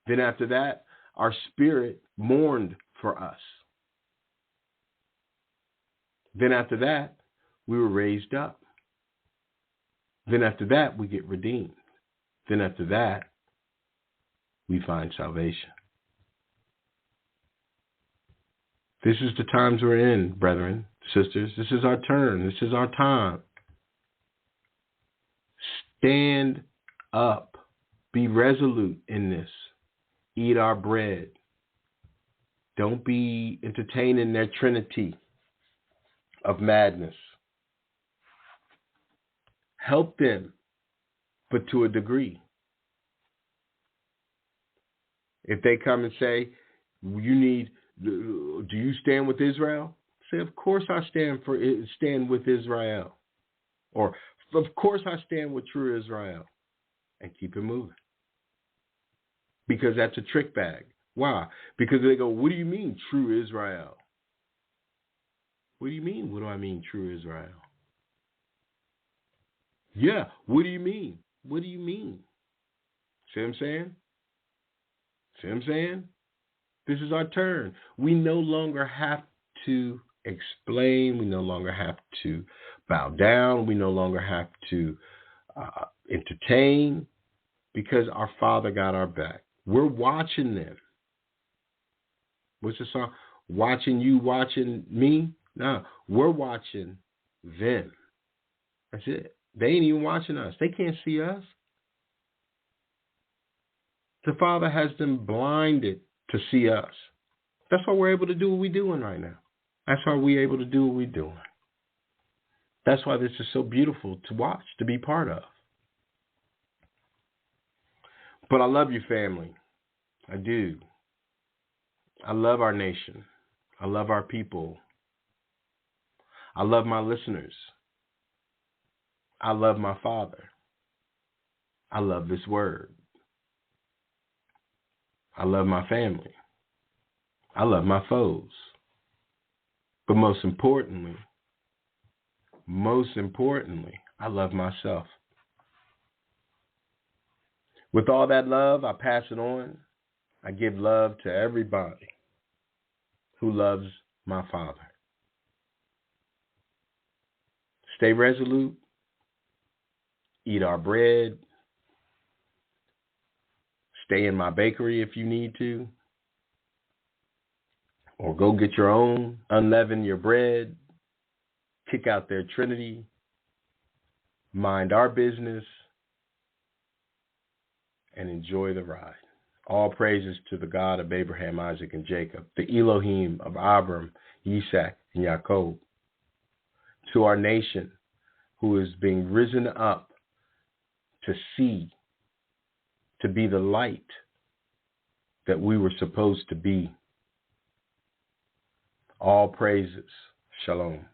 B: Then after that, our spirit mourned for us. Then after that, we were raised up. Then after that, we get redeemed. Then after that, we find salvation. This is the times we're in, brethren, sisters. This is our turn. This is our time. Stand up. Be resolute in this. Eat our bread. Don't be entertaining their trinity of madness. Help them, but to a degree. If they come and say, do you stand with Israel? Say, of course I stand with Israel. Or, of course I stand with true Israel. And keep it moving. Because that's a trick bag. Why? Because they go, what do you mean true Israel? What do you mean? What do I mean true Israel? Yeah, what do you mean? What do you mean? See what I'm saying? See what I'm saying? This is our turn. We no longer have to explain. We no longer have to bow down. We no longer have to entertain, because our Father got our back. We're watching them. What's the song? Watching you, watching me? No, we're watching them. That's it. They ain't even watching us. They can't see us. The Father has them blinded to see us. That's why we're able to do what we're doing right now. That's why we're able to do what we're doing. That's why this is so beautiful to watch, to be part of. But I love you, family. I do. I love our nation. I love our people. I love my listeners. I love my Father. I love this word. I love my family. I love my foes. But most importantly, I love myself. With all that love, I pass it on. I give love to everybody who loves my Father. Stay resolute. Eat our bread. Stay in my bakery if you need to. Or go get your own. Unleaven your bread. Kick out their trinity. Mind our business. And enjoy the ride. All praises to the God of Abraham, Isaac, and Jacob, the Elohim of Abram, Isaac, and Jacob. To our nation, who is being risen up to see, to be the light that we were supposed to be. All praises. Shalom.